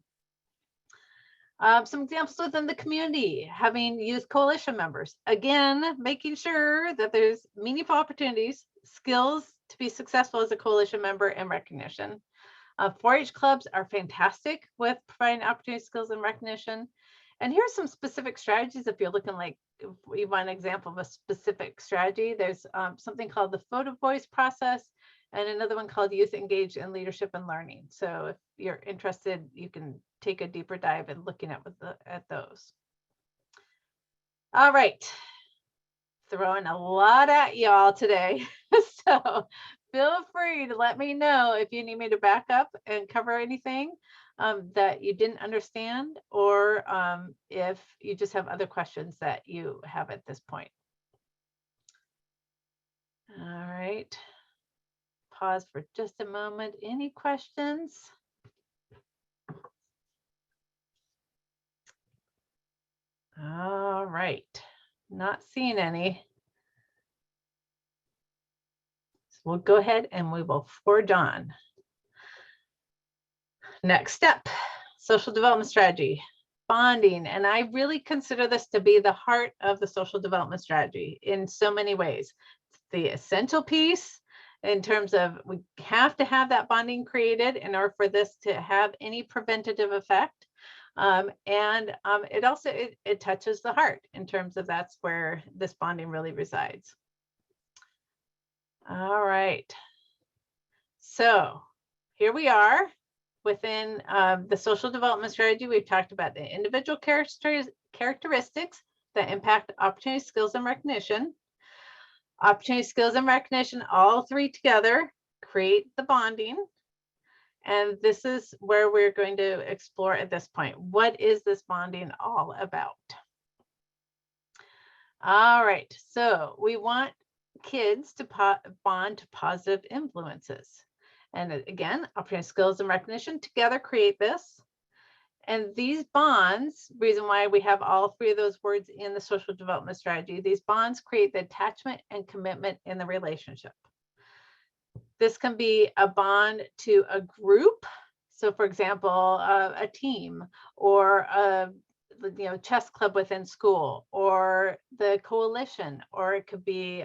Some examples within the community, having youth coalition members, again, making sure that there's meaningful opportunities, skills to be successful as a coalition member, and recognition. 4-H clubs are fantastic with providing opportunity, skills, and recognition. And here's some specific strategies if you're looking like if we want an example of a specific strategy, there's something called the photo voice process and another one called youth engaged in leadership and learning. So if you're interested, you can take a deeper dive in looking at those. All right, throwing a lot at y'all today. So feel free to let me know if you need me to back up and cover anything that you didn't understand, or if you just have other questions that you have at this point. All right. Pause for just a moment. Any questions? All right. Not seeing any. So we'll go ahead and we will forge on. Next step, social development strategy, bonding. And I really consider this to be the heart of the social development strategy in so many ways. It's the essential piece in terms of we have to have that bonding created in order for this to have any preventative effect. It also it touches the heart in terms of that's where this bonding really resides. All right. So here we are within the social development strategy. We've talked about the individual characteristics that impact opportunity, skills, and recognition. Opportunity, skills, and recognition, all three together create the bonding. And this is where we're going to explore at this point. What is this bonding all about? All right, so we want kids to bond to positive influences. And again, opportunity, skills, and recognition together create this. And these bonds, reason why we have all three of those words in the social development strategy, these bonds create the attachment and commitment in the relationship. This can be a bond to a group. So for example, a team or a chess club within school, or the coalition, or it could be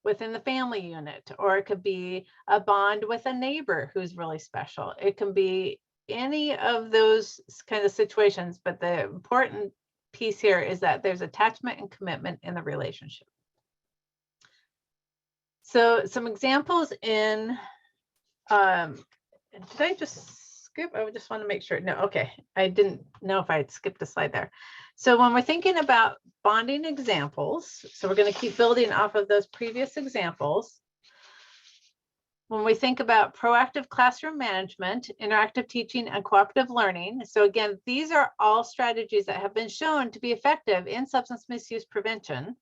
within the family unit, or it could be a bond with a neighbor who's really special. It can be any of those kind of situations, but the important piece here is that there's attachment and commitment in the relationship. So some examples in, did I just skip? I just want to make sure. No, okay. I didn't know if I had skipped a slide there. So when we're thinking about bonding examples, so we're going to keep building off of those previous examples. When we think about proactive classroom management, interactive teaching, and cooperative learning. So again, these are all strategies that have been shown to be effective in substance misuse prevention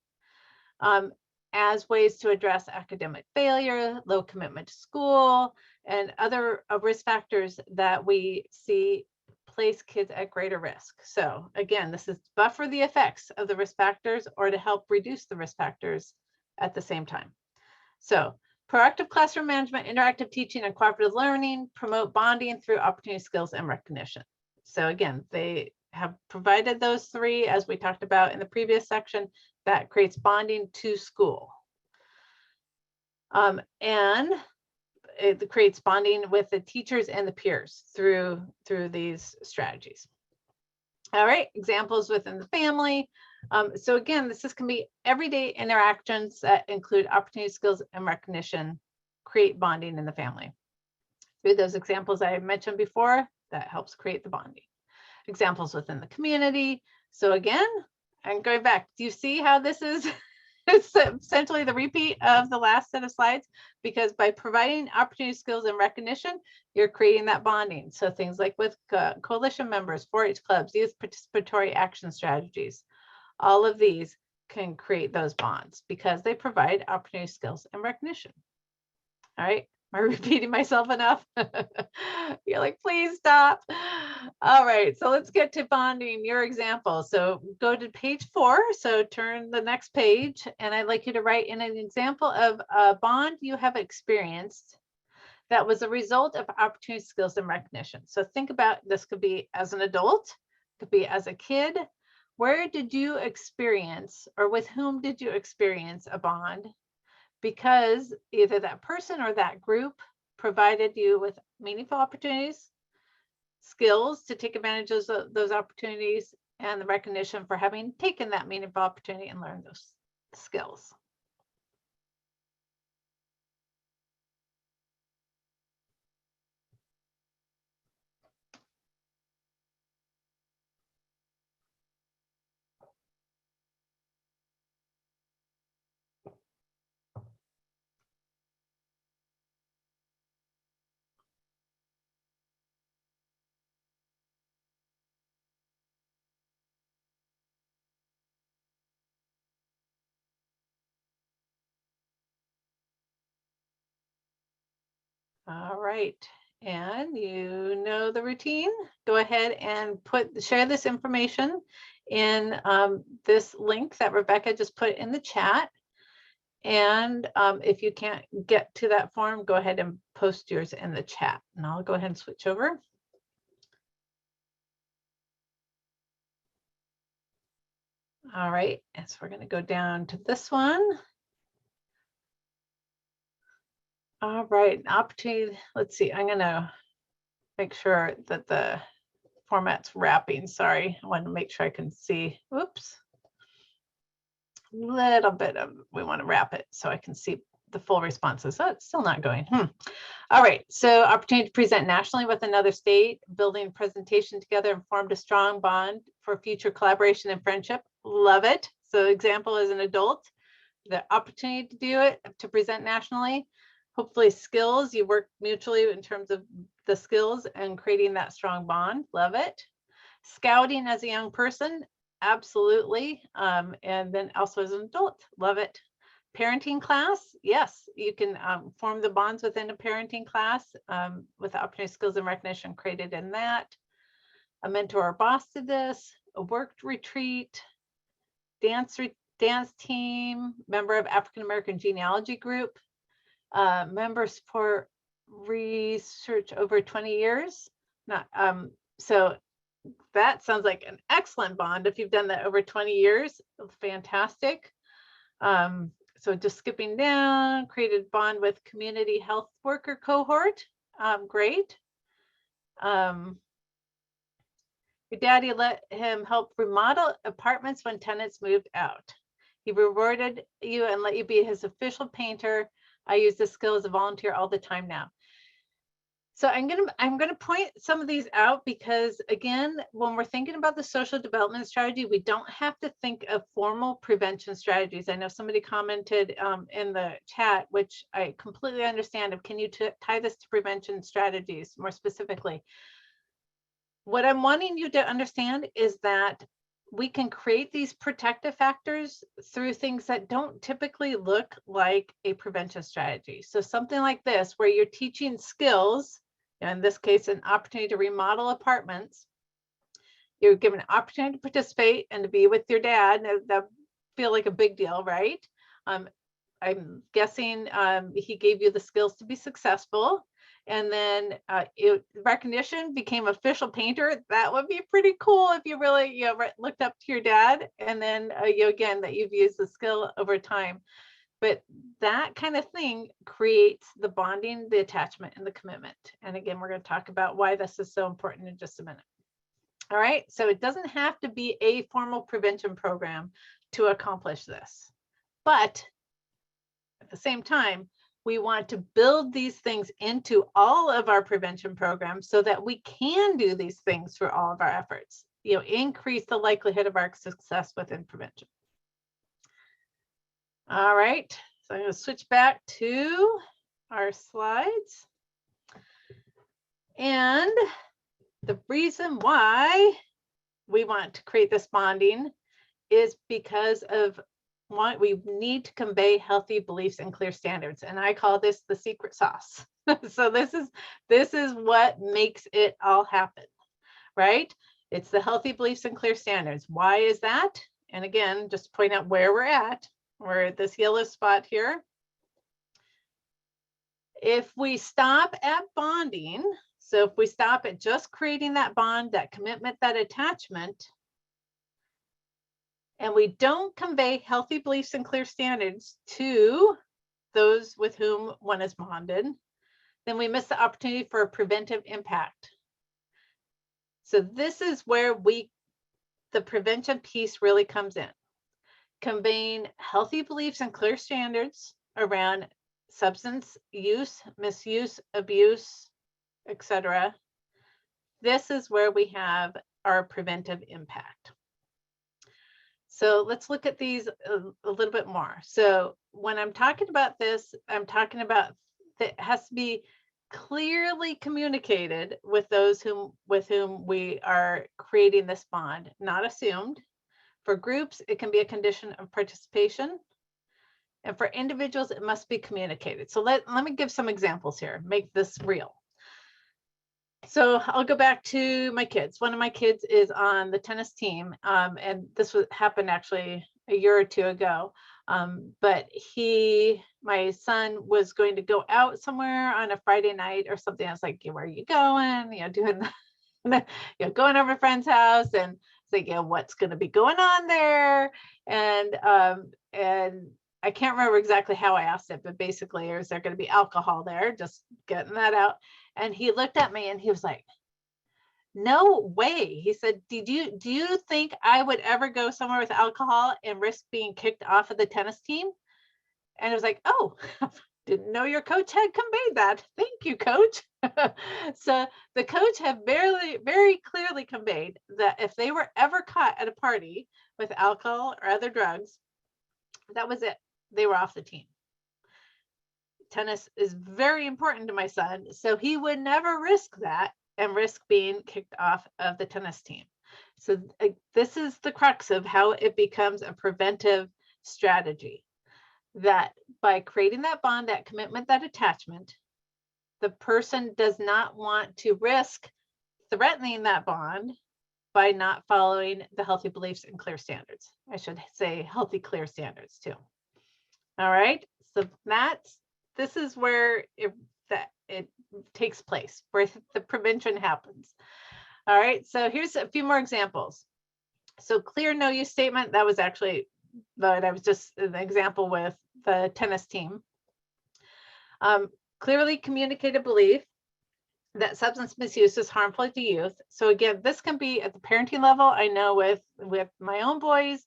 as ways to address academic failure, low commitment to school, and other risk factors that we see place kids at greater risk. So again, this is to buffer the effects of the risk factors or to help reduce the risk factors at the same time. So proactive classroom management, interactive teaching, and cooperative learning promote bonding through opportunity, skills, and recognition. So again, they have provided those three, as we talked about in the previous section, that creates bonding to school. And it creates bonding with the teachers and the peers through these strategies. All right, examples within the family. So again, this can be everyday interactions that include opportunity, skills, and recognition, create bonding in the family. Through those examples I mentioned before, that helps create the bonding. Examples within the community. So again, I'm going back. Do you see how this is it's essentially the repeat of the last set of slides? Because by providing opportunity, skills, and recognition, you're creating that bonding. So things like with coalition members, 4-H clubs, youth participatory action strategies, all of these can create those bonds because they provide opportunity, skills, and recognition. All right. Am I repeating myself enough? You're like, please stop. All right, so let's get to bonding, your example. So go to page 4. So turn the next page, and I'd like you to write in an example of a bond you have experienced that was a result of opportunity, skills, and recognition. So think about this could be as an adult, could be as a kid. Where did you experience, or with whom did you experience a bond? Because either that person or that group provided you with meaningful opportunities, skills to take advantage of those opportunities, and the recognition for having taken that meaningful opportunity and learned those skills. All right, and you know the routine. Go ahead and share this information in this link that Rebecca just put in the chat. And if you can't get to that form, go ahead and post yours in the chat. And I'll go ahead and switch over. All right, and so we're going to go down to this one. All right, opportunity. Let's see, I'm going to make sure that the format's wrapping. Sorry, I want to make sure I can see. Whoops. Little bit of, we want to wrap it so I can see the full responses. Oh, it's still not going. All right, so opportunity to present nationally with another state, building presentation together and formed a strong bond for future collaboration and friendship. Love it. So example as an adult, the opportunity to do it, to present nationally, hopefully skills, you work mutually in terms of the skills and creating that strong bond. Love it. Scouting as a young person, absolutely. And then also as an adult, love it. Parenting class, yes, you can form the bonds within a parenting class with the opportunity, skills, and recognition created in that. A mentor or boss to this, a work retreat, dance team, member of African American Genealogy group, member support research over 20 years. Not so that sounds like an excellent bond if you've done that over 20 years. Fantastic. So just skipping down, created bond with community health worker cohort. Great. Your daddy let him help remodel apartments when tenants moved out. He rewarded you and let you be his official painter. I use this skill as a volunteer all the time now. So I'm gonna point some of these out because, again, when we're thinking about the social development strategy, we don't have to think of formal prevention strategies. I know somebody commented in the chat, which I completely understand. Can you tie this to prevention strategies more specifically? What I'm wanting you to understand is that we can create these protective factors through things that don't typically look like a prevention strategy. So something like this, where you're teaching skills, in this case, an opportunity to remodel apartments, you're given an opportunity to participate and to be with your dad. That feel like a big deal, right? I'm guessing he gave you the skills to be successful. And then recognition, became official painter. That would be pretty cool if you really looked up to your dad. And then again, that you've used the skill over time. But that kind of thing creates the bonding, the attachment, and the commitment. And again, we're going to talk about why this is so important in just a minute. All right, so it doesn't have to be a formal prevention program to accomplish this. But at the same time, we want to build these things into all of our prevention programs so that we can do these things for all of our efforts, increase the likelihood of our success within prevention. All right, so I'm going to switch back to our slides. And the reason why we want to create this bonding is because of one, we need to convey healthy beliefs and clear standards. And I call this the secret sauce. So this is what makes it all happen, right? It's the healthy beliefs and clear standards. Why is that? And again, just point out where we're at. We're at this yellow spot here. If we stop at bonding, so if we stop at just creating that bond, that commitment, that attachment, and we don't convey healthy beliefs and clear standards to those with whom one is bonded, then we miss the opportunity for a preventive impact. So this is where we the prevention piece really comes in. Conveying healthy beliefs and clear standards around substance use, misuse, abuse, etc. This is where we have our preventive impact. So let's look at these a little bit more. So when I'm talking about this, I'm talking about that has to be clearly communicated with those with whom we are creating this bond, not assumed. For groups, it can be a condition of participation. And for individuals, it must be communicated. So let me give some examples here, make this real. So I'll go back to my kids. One of my kids is on the tennis team, and this happened actually a year or two ago. But my son was going to go out somewhere on a Friday night or something. I was like, where are you going? Doing going over a friend's house, and it's like, what's going to be going on there? And I can't remember exactly how I asked it, but basically, is there going to be alcohol there? Just getting that out. And he looked at me and he was like, no way. He said, do you think I would ever go somewhere with alcohol and risk being kicked off of the tennis team? And I was like, oh, didn't know your coach had conveyed that. Thank you, coach. So the coach had very clearly conveyed that if they were ever caught at a party with alcohol or other drugs, that was it. They were off the team. Tennis is very important to my son, so he would never risk that and risk being kicked off of the tennis team. So this is the crux of how it becomes a preventive strategy, that by creating that bond, that commitment, that attachment, the person does not want to risk threatening that bond by not following the healthy beliefs and clear standards. I should say healthy, clear standards too. All right, so this is where it takes place, where the prevention happens. All right, so here's a few more examples. So clear no use statement, that was actually, but I was just an example with the tennis team. Clearly communicated belief that substance misuse is harmful to youth. So again, this can be at the parenting level. I know with my own boys,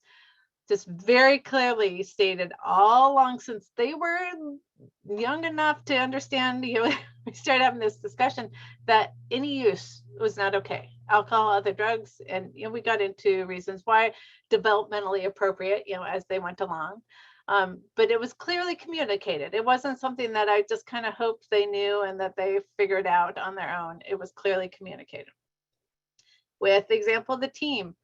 just very clearly stated all along since they were young enough to understand, we started having this discussion that any use was not okay. Alcohol, other drugs, and we got into reasons why developmentally appropriate, as they went along. But it was clearly communicated. It wasn't something that I just kind of hoped they knew and that they figured out on their own. It was clearly communicated. With the example of the team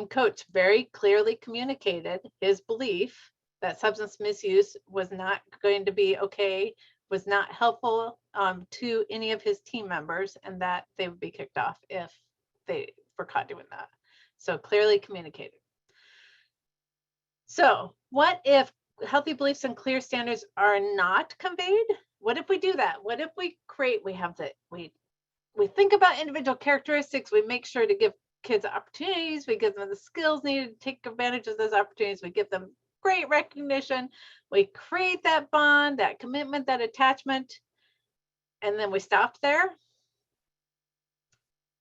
coach very clearly communicated his belief that substance misuse was not going to be okay, was not helpful to any of his team members, and that they would be kicked off if they were caught doing that. So clearly communicated. So what if healthy beliefs and clear standards are not conveyed? What if we do that? What if we think about individual characteristics, we make sure to give kids opportunities, we give them the skills needed to take advantage of those opportunities, we give them great recognition, we create that bond, that commitment, that attachment, and then we stop there?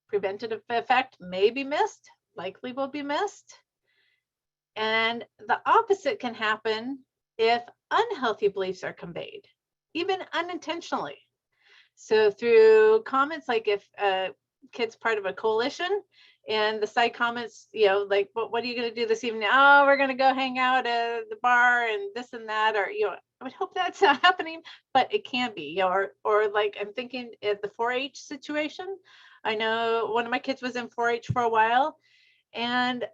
Preventative effect may be missed, likely will be missed. And the opposite can happen if unhealthy beliefs are conveyed, even unintentionally. So through comments, like if a kid's part of a coalition and the side comments, like, what are you going to do this evening? Oh, we're going to go hang out at the bar and this and that, or, I would hope that's not happening, but it can be, or like I'm thinking at the 4-H situation. I know one of my kids was in 4-H for a while, and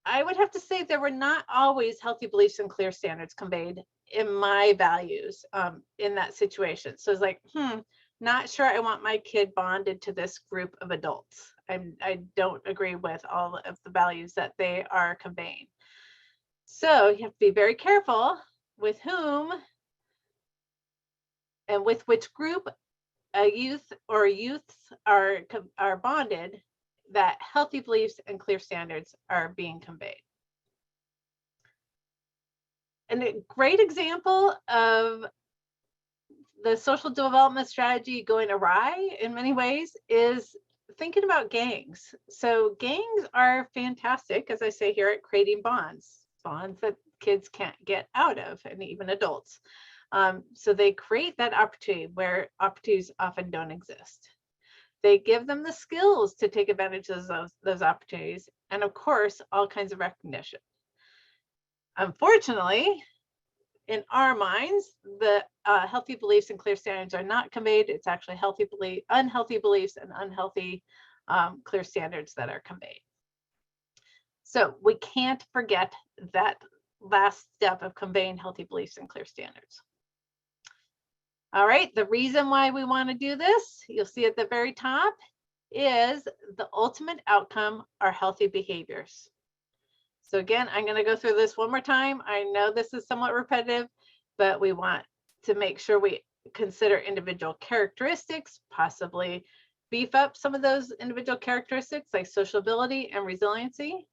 I would have to say there were not always healthy beliefs and clear standards conveyed in my values in that situation. So it's like, not sure I want my kid bonded to this group of adults. I don't agree with all of the values that they are conveying. So you have to be very careful with whom and with which group a youth or youths are bonded, that healthy beliefs and clear standards are being conveyed. And a great example of the social development strategy going awry in many ways is thinking about gangs. So gangs are fantastic, as I say here, at creating bonds that kids can't get out of, and even adults. So they create that opportunity where opportunities often don't exist. They give them the skills to take advantage of those opportunities, and of course, all kinds of recognition. Unfortunately, in our minds, the healthy beliefs and clear standards are not conveyed. It's actually unhealthy beliefs and unhealthy clear standards that are conveyed. So we can't forget that last step of conveying healthy beliefs and clear standards. All right, the reason why we want to do this, you'll see at the very top, is the ultimate outcome are healthy behaviors. So again, I'm going to go through this one more time. I know this is somewhat repetitive, but we want to make sure we consider individual characteristics, possibly beef up some of those individual characteristics like sociability and resiliency,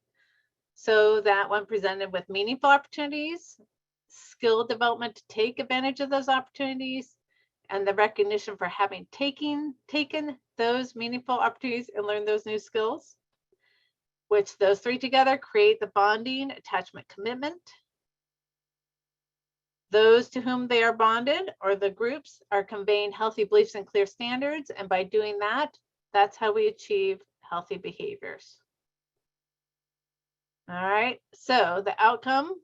so that when presented with meaningful opportunities, skill development to take advantage of those opportunities, and the recognition for having taken those meaningful opportunities and learned those new skills, which those three together create the bonding, attachment, commitment. Those to whom they are bonded, or the groups, are conveying healthy beliefs and clear standards. And by doing that, that's how we achieve healthy behaviors. All right, so the outcome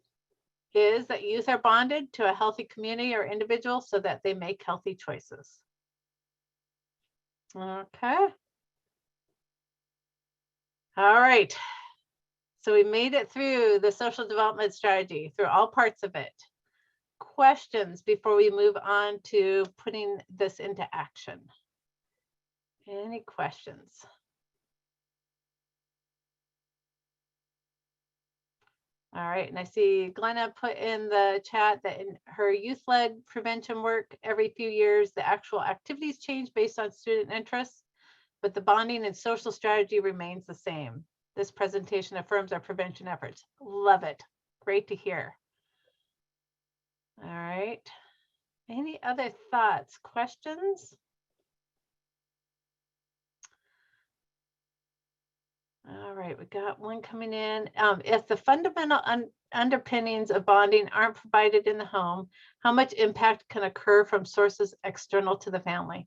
is that youth are bonded to a healthy community or individual so that they make healthy choices. Okay. All right. So we made it through the social development strategy, through all parts of it. Questions before we move on to putting this into action? Any questions? All right, and I see Glenna put in the chat that in her youth-led prevention work, every few years, the actual activities change based on student interests, but the bonding and social strategy remains the same. This presentation affirms our prevention efforts. Love it. Great to hear. All right. Any other thoughts, questions? All right, we got one coming in. If the fundamental underpinnings of bonding aren't provided in the home, how much impact can occur from sources external to the family?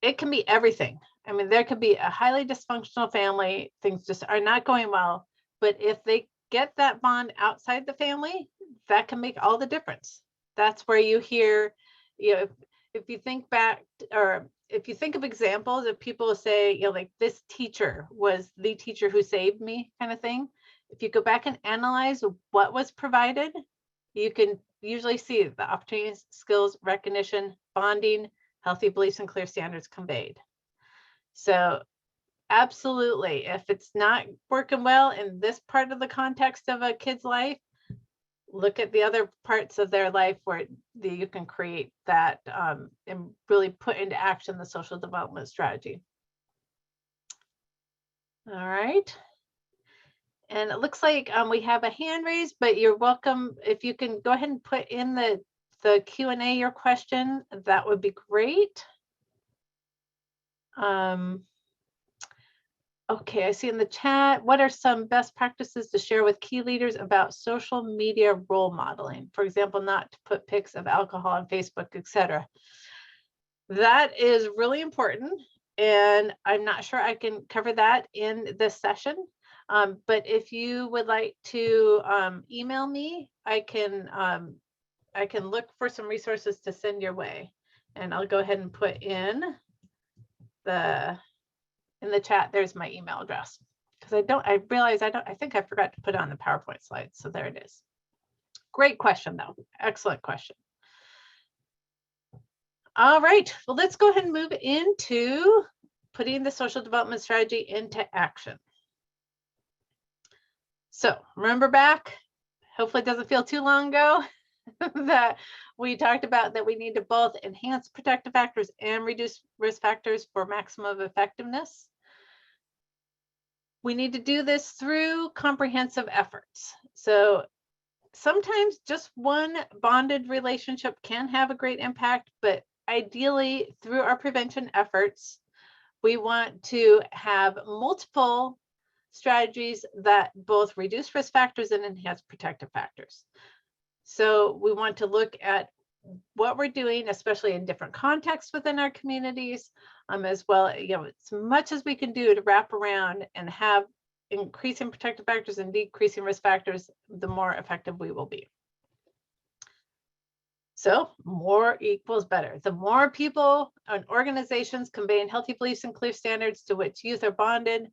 It can be everything. I mean, there could be a highly dysfunctional family, things just are not going well, but if they get that bond outside the family, that can make all the difference. That's where you hear, you know, if you think back, or if you think of examples of people say, you know, like this teacher was the teacher who saved me kind of thing. If you go back and analyze what was provided, you can usually see the opportunities, skills, recognition, bonding, healthy beliefs, and clear standards conveyed. So absolutely, if it's not working well in this part of the context of a kid's life, look at the other parts of their life where you can create that and really put into action the social development strategy. All right. And it looks like we have a hand raised, but you're welcome. If you can go ahead and put in the Q&A your question, that would be great. Okay, I see in the chat, what are some best practices to share with key leaders about social media role modeling? For example, not to put pics of alcohol on Facebook, etc. That is really important, and I'm not sure I can cover that in this session. But if you would like to email me, I can look for some resources to send your way, and I'll go ahead and put in the chat, there's my email address, because I think I forgot to put it on the PowerPoint slide. So there it is. Great question though. Excellent question. All right, well, let's go ahead and move into putting the social development strategy into action. So remember back, hopefully it doesn't feel too long ago, that we talked about that we need to both enhance protective factors and reduce risk factors for maximum effectiveness. We need to do this through comprehensive efforts. So sometimes just one bonded relationship can have a great impact, but ideally through our prevention efforts, We want to have multiple strategies that both reduce risk factors and enhance protective factors. So we want to look at what we're doing, especially in different contexts within our communities, as well, as much as we can do to wrap around and have increasing protective factors and decreasing risk factors, the more effective we will be. So more equals better. The more people and organizations conveying healthy beliefs and clear standards to which youth are bonded,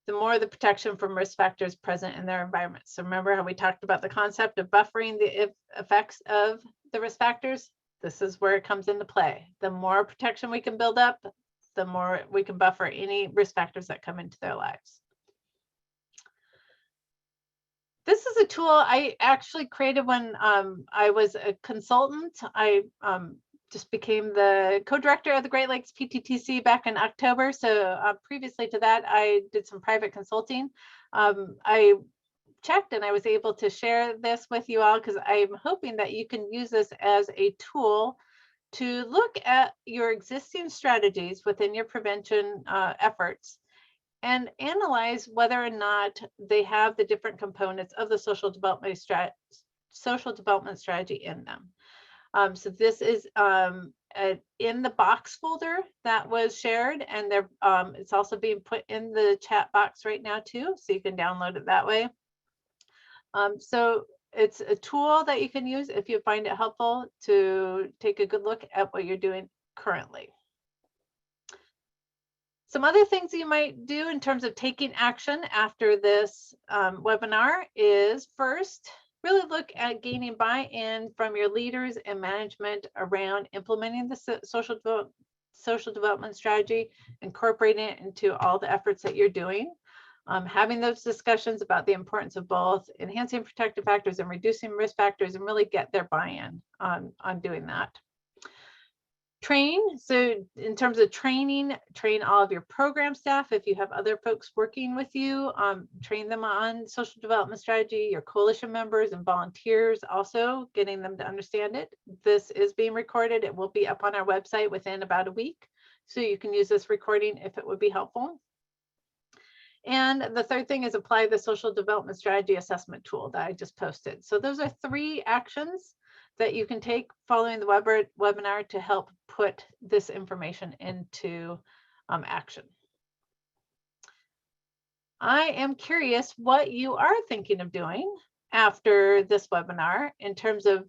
the more the protection from risk factors present in their environment. So remember how we talked about the concept of buffering the effects of the risk factors? This is where it comes into play. The more protection we can build up, the more we can buffer any risk factors that come into their lives. This is a tool I actually created when I was a consultant. I just became the co-director of the Great Lakes PTTC back in October. So previously to that, I did some private consulting. I checked and I was able to share this with you all because I'm hoping that you can use this as a tool to look at your existing strategies within your prevention efforts and analyze whether or not they have the different components of the social development strategy in them. So this is in the box folder that was shared, and it's also being put in the chat box right now too, so you can download it that way. So it's a tool that you can use if you find it helpful to take a good look at what you're doing currently. Some other things you might do in terms of taking action after this webinar is first, really look at gaining buy-in from your leaders and management around implementing the social development strategy, incorporating it into all the efforts that you're doing. Having those discussions about the importance of both enhancing protective factors and reducing risk factors, and really get their buy-in on doing that. Train. So in terms of training, train all of your program staff. If you have other folks working with you, train them on social development strategy, your coalition members and volunteers, also getting them to understand it. This is being recorded. It will be up on our website within about a week. So you can use this recording if it would be helpful. And the third thing is apply the social development strategy assessment tool that I just posted. So those are 3 actions that you can take following the webinar to help put this information into action. I am curious what you are thinking of doing after this webinar in terms of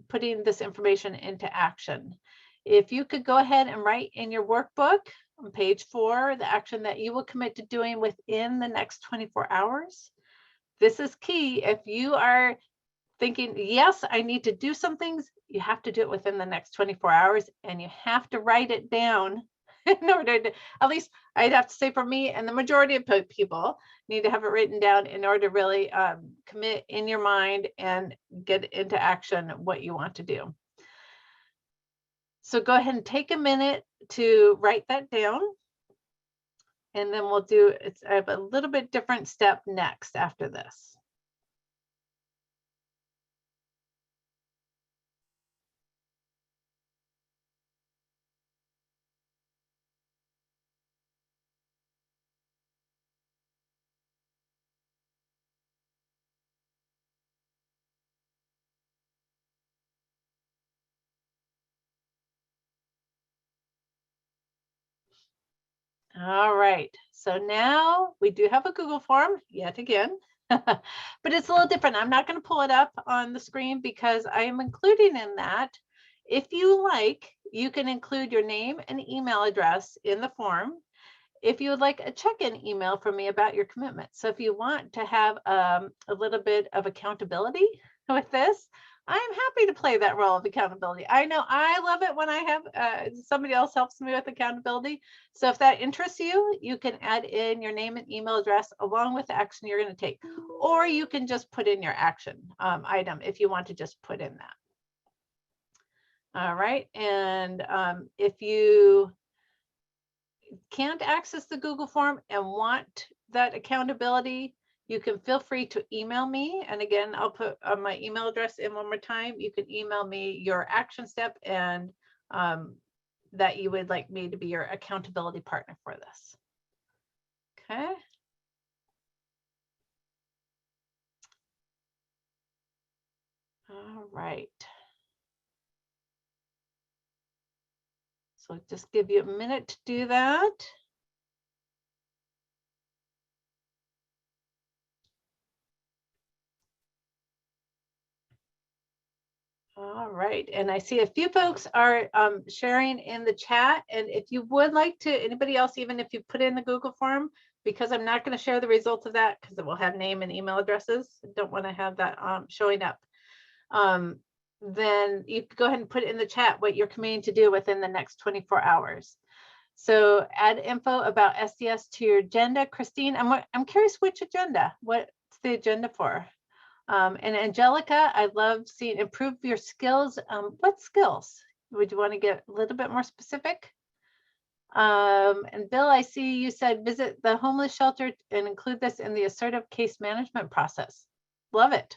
putting this information into action. If you could go ahead and write in your workbook on page 4, the action that you will commit to doing within the next 24 hours. This is key. If you are thinking, yes, I need to do some things, you have to do it within the next 24 hours, and you have to write it down in order to, at least I'd have to say for me and the majority of people need to have it written down in order to really commit in your mind and get into action what you want to do. So go ahead and take a minute to write that down. And then we'll do, I have a little bit different step next after this. All right, so now we do have a Google form yet again, but it's a little different. I'm not going to pull it up on the screen because I am including in that. If you like, you can include your name and email address in the form. If you would like a check-in email from me about your commitment. So if you want to have a little bit of accountability with this, I'm happy to play that role of accountability. I know I love it when I have somebody else helps me with accountability. So if that interests you, you can add in your name and email address along with the action you're going to take, or you can just put in your action item if you want to just put in that. All right, and if you can't access the Google form and want that accountability, you can feel free to email me. And again, I'll put my email address in one more time. You can email me your action step and that you would like me to be your accountability partner for this. Okay. All right. So just give you a minute to do that. All right, and I see a few folks are sharing in the chat, and if you would like to, anybody else, even if you put in the Google form, because I'm not going to share the results of that because it will have name and email addresses. I don't want to have that showing up. Then you could go ahead and put in the chat what you're committing to do within the next 24 hours. So add info about SDS to your agenda. Christine, I'm curious which agenda, what's the agenda for? And Angelica, I love seeing improve your skills. What skills? Would you want to get a little bit more specific? And Bill, I see you said visit the homeless shelter and include this in the assertive case management process. Love it.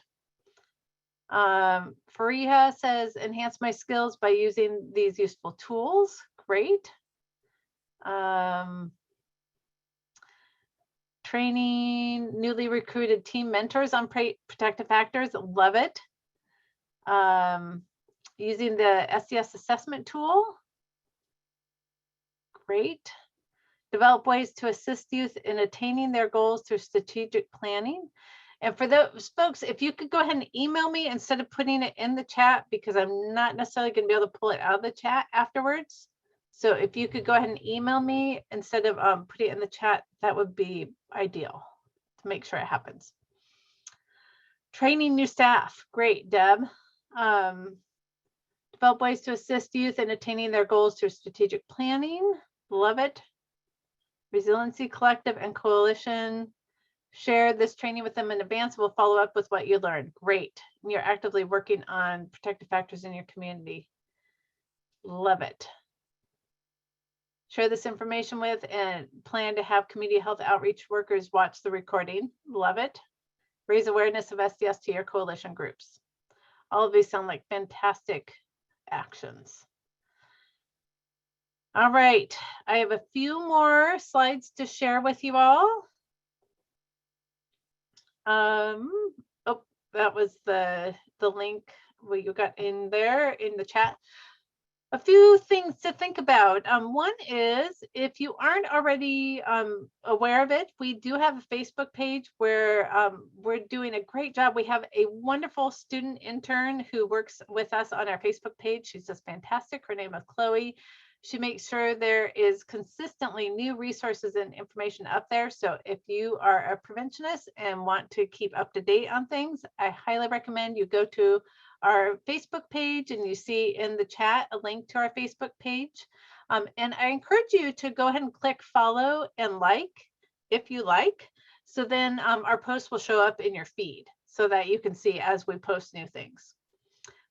Fariha says enhance my skills by using these useful tools. Great. Training newly recruited team mentors on protective factors. Love it. Using the SDS assessment tool. Great. Develop ways to assist youth in attaining their goals through strategic planning. And for those folks, if you could go ahead and email me instead of putting it in the chat, because I'm not necessarily going to be able to pull it out of the chat afterwards. So if you could go ahead and email me instead of putting it in the chat, that would be ideal to make sure it happens. Training new staff. Great, Deb. Develop ways to assist youth in attaining their goals through strategic planning. Love it. Resiliency Collective and Coalition. Share this training with them in advance. We'll follow up with what you learned. Great. And you're actively working on protective factors in your community. Love it. Share this information with and plan to have community health outreach workers watch the recording. Love it. Raise awareness of SDS to your coalition groups. All of these sound like fantastic actions. All right, I have a few more slides to share with you all. Oh, that was the link what you got in there in the chat. A few things to think about. One is, if you aren't already aware of it, we do have a Facebook page where we're doing a great job. We have a wonderful student intern who works with us on our Facebook page. She's just fantastic. Her name is Chloe. She makes sure there is consistently new resources and information up there. So if you are a preventionist and want to keep up to date on things, I highly recommend you go to our Facebook page, and you see in the chat a link to our Facebook page. And I encourage you to go ahead and click follow and like if you like. So then our posts will show up in your feed so that you can see as we post new things.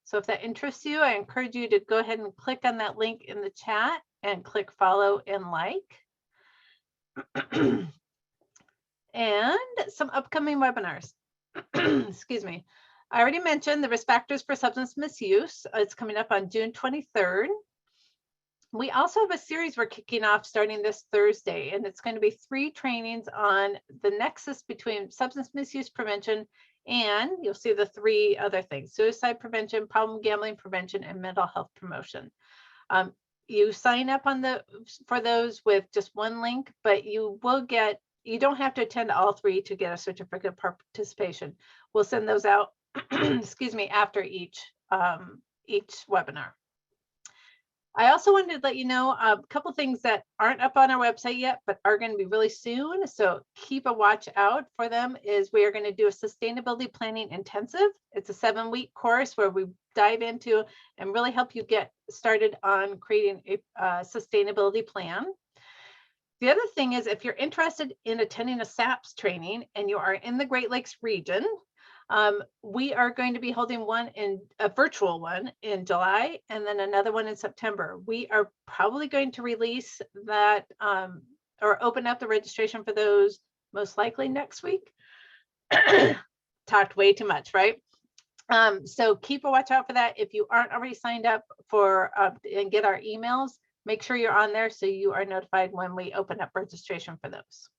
So if that interests you, I encourage you to go ahead and click on that link in the chat and click follow and like. And some upcoming webinars. Excuse me. I already mentioned the risk factors for substance misuse. It's coming up on June 23rd. We also have a series we're kicking off starting this Thursday, and it's going to be 3 trainings on the nexus between substance misuse prevention and you'll see the 3 other things: suicide prevention, problem gambling prevention, and mental health promotion. You sign up on for those with just one link, but you don't have to attend all 3 to get a certificate of participation. We'll send those out excuse me, after each webinar. I also wanted to let you know a couple things that aren't up on our website yet, but are going to be really soon. So keep a watch out for them. Is we are going to do a sustainability planning intensive. It's a 7-week course where we dive into and really help you get started on creating a sustainability plan. The other thing is, if you're interested in attending a SAPS training and you are in the Great Lakes region, we are going to be holding a virtual one in July, and then another one in September. We are probably going to release that or open up the registration for those most likely next week. Talked way too much, right? So keep a watch out for that. If you aren't already signed up for and get our emails, make sure you're on there so you are notified when we open up registration for those.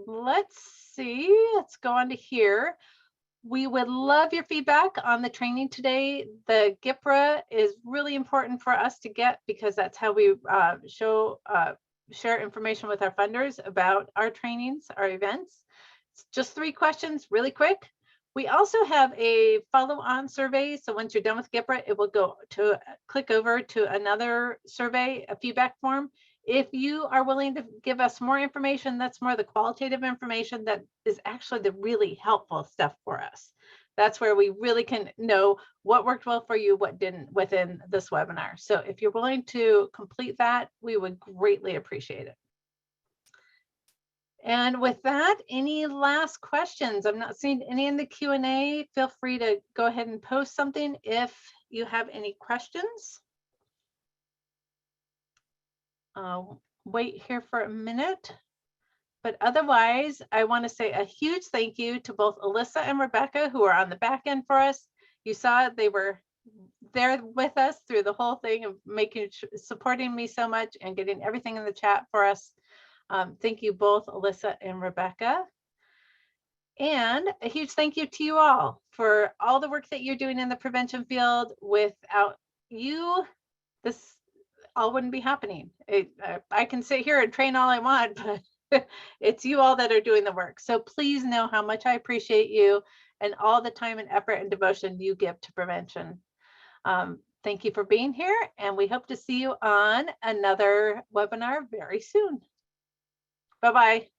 Let's see, let's go on to here. We would love your feedback on the training today. The GIPRA is really important for us to get because that's how we share information with our funders about our trainings, our events. It's just 3 questions, really quick. We also have a follow-on survey. So once you're done with GIPRA, it will go to click over to another survey, a feedback form. If you are willing to give us more information, that's more the qualitative information that is actually the really helpful stuff for us. That's where we really can know what worked well for you, what didn't within this webinar. So if you're willing to complete that, we would greatly appreciate it. And with that, any last questions? I'm not seeing any in the Q&A. Feel free to go ahead and post something if you have any questions. I'll wait here for a minute. But otherwise, I want to say a huge thank you to both Alyssa and Rebecca, who are on the back end for us. You saw they were there with us through the whole thing of supporting me so much and getting everything in the chat for us. Thank you both, Alyssa and Rebecca. And a huge thank you to you all for all the work that you're doing in the prevention field. Without you, this all wouldn't be happening. I can sit here and train all I want, but it's you all that are doing the work. So please know how much I appreciate you and all the time and effort and devotion you give to prevention. Thank you for being here, and we hope to see you on another webinar very soon. Bye-bye.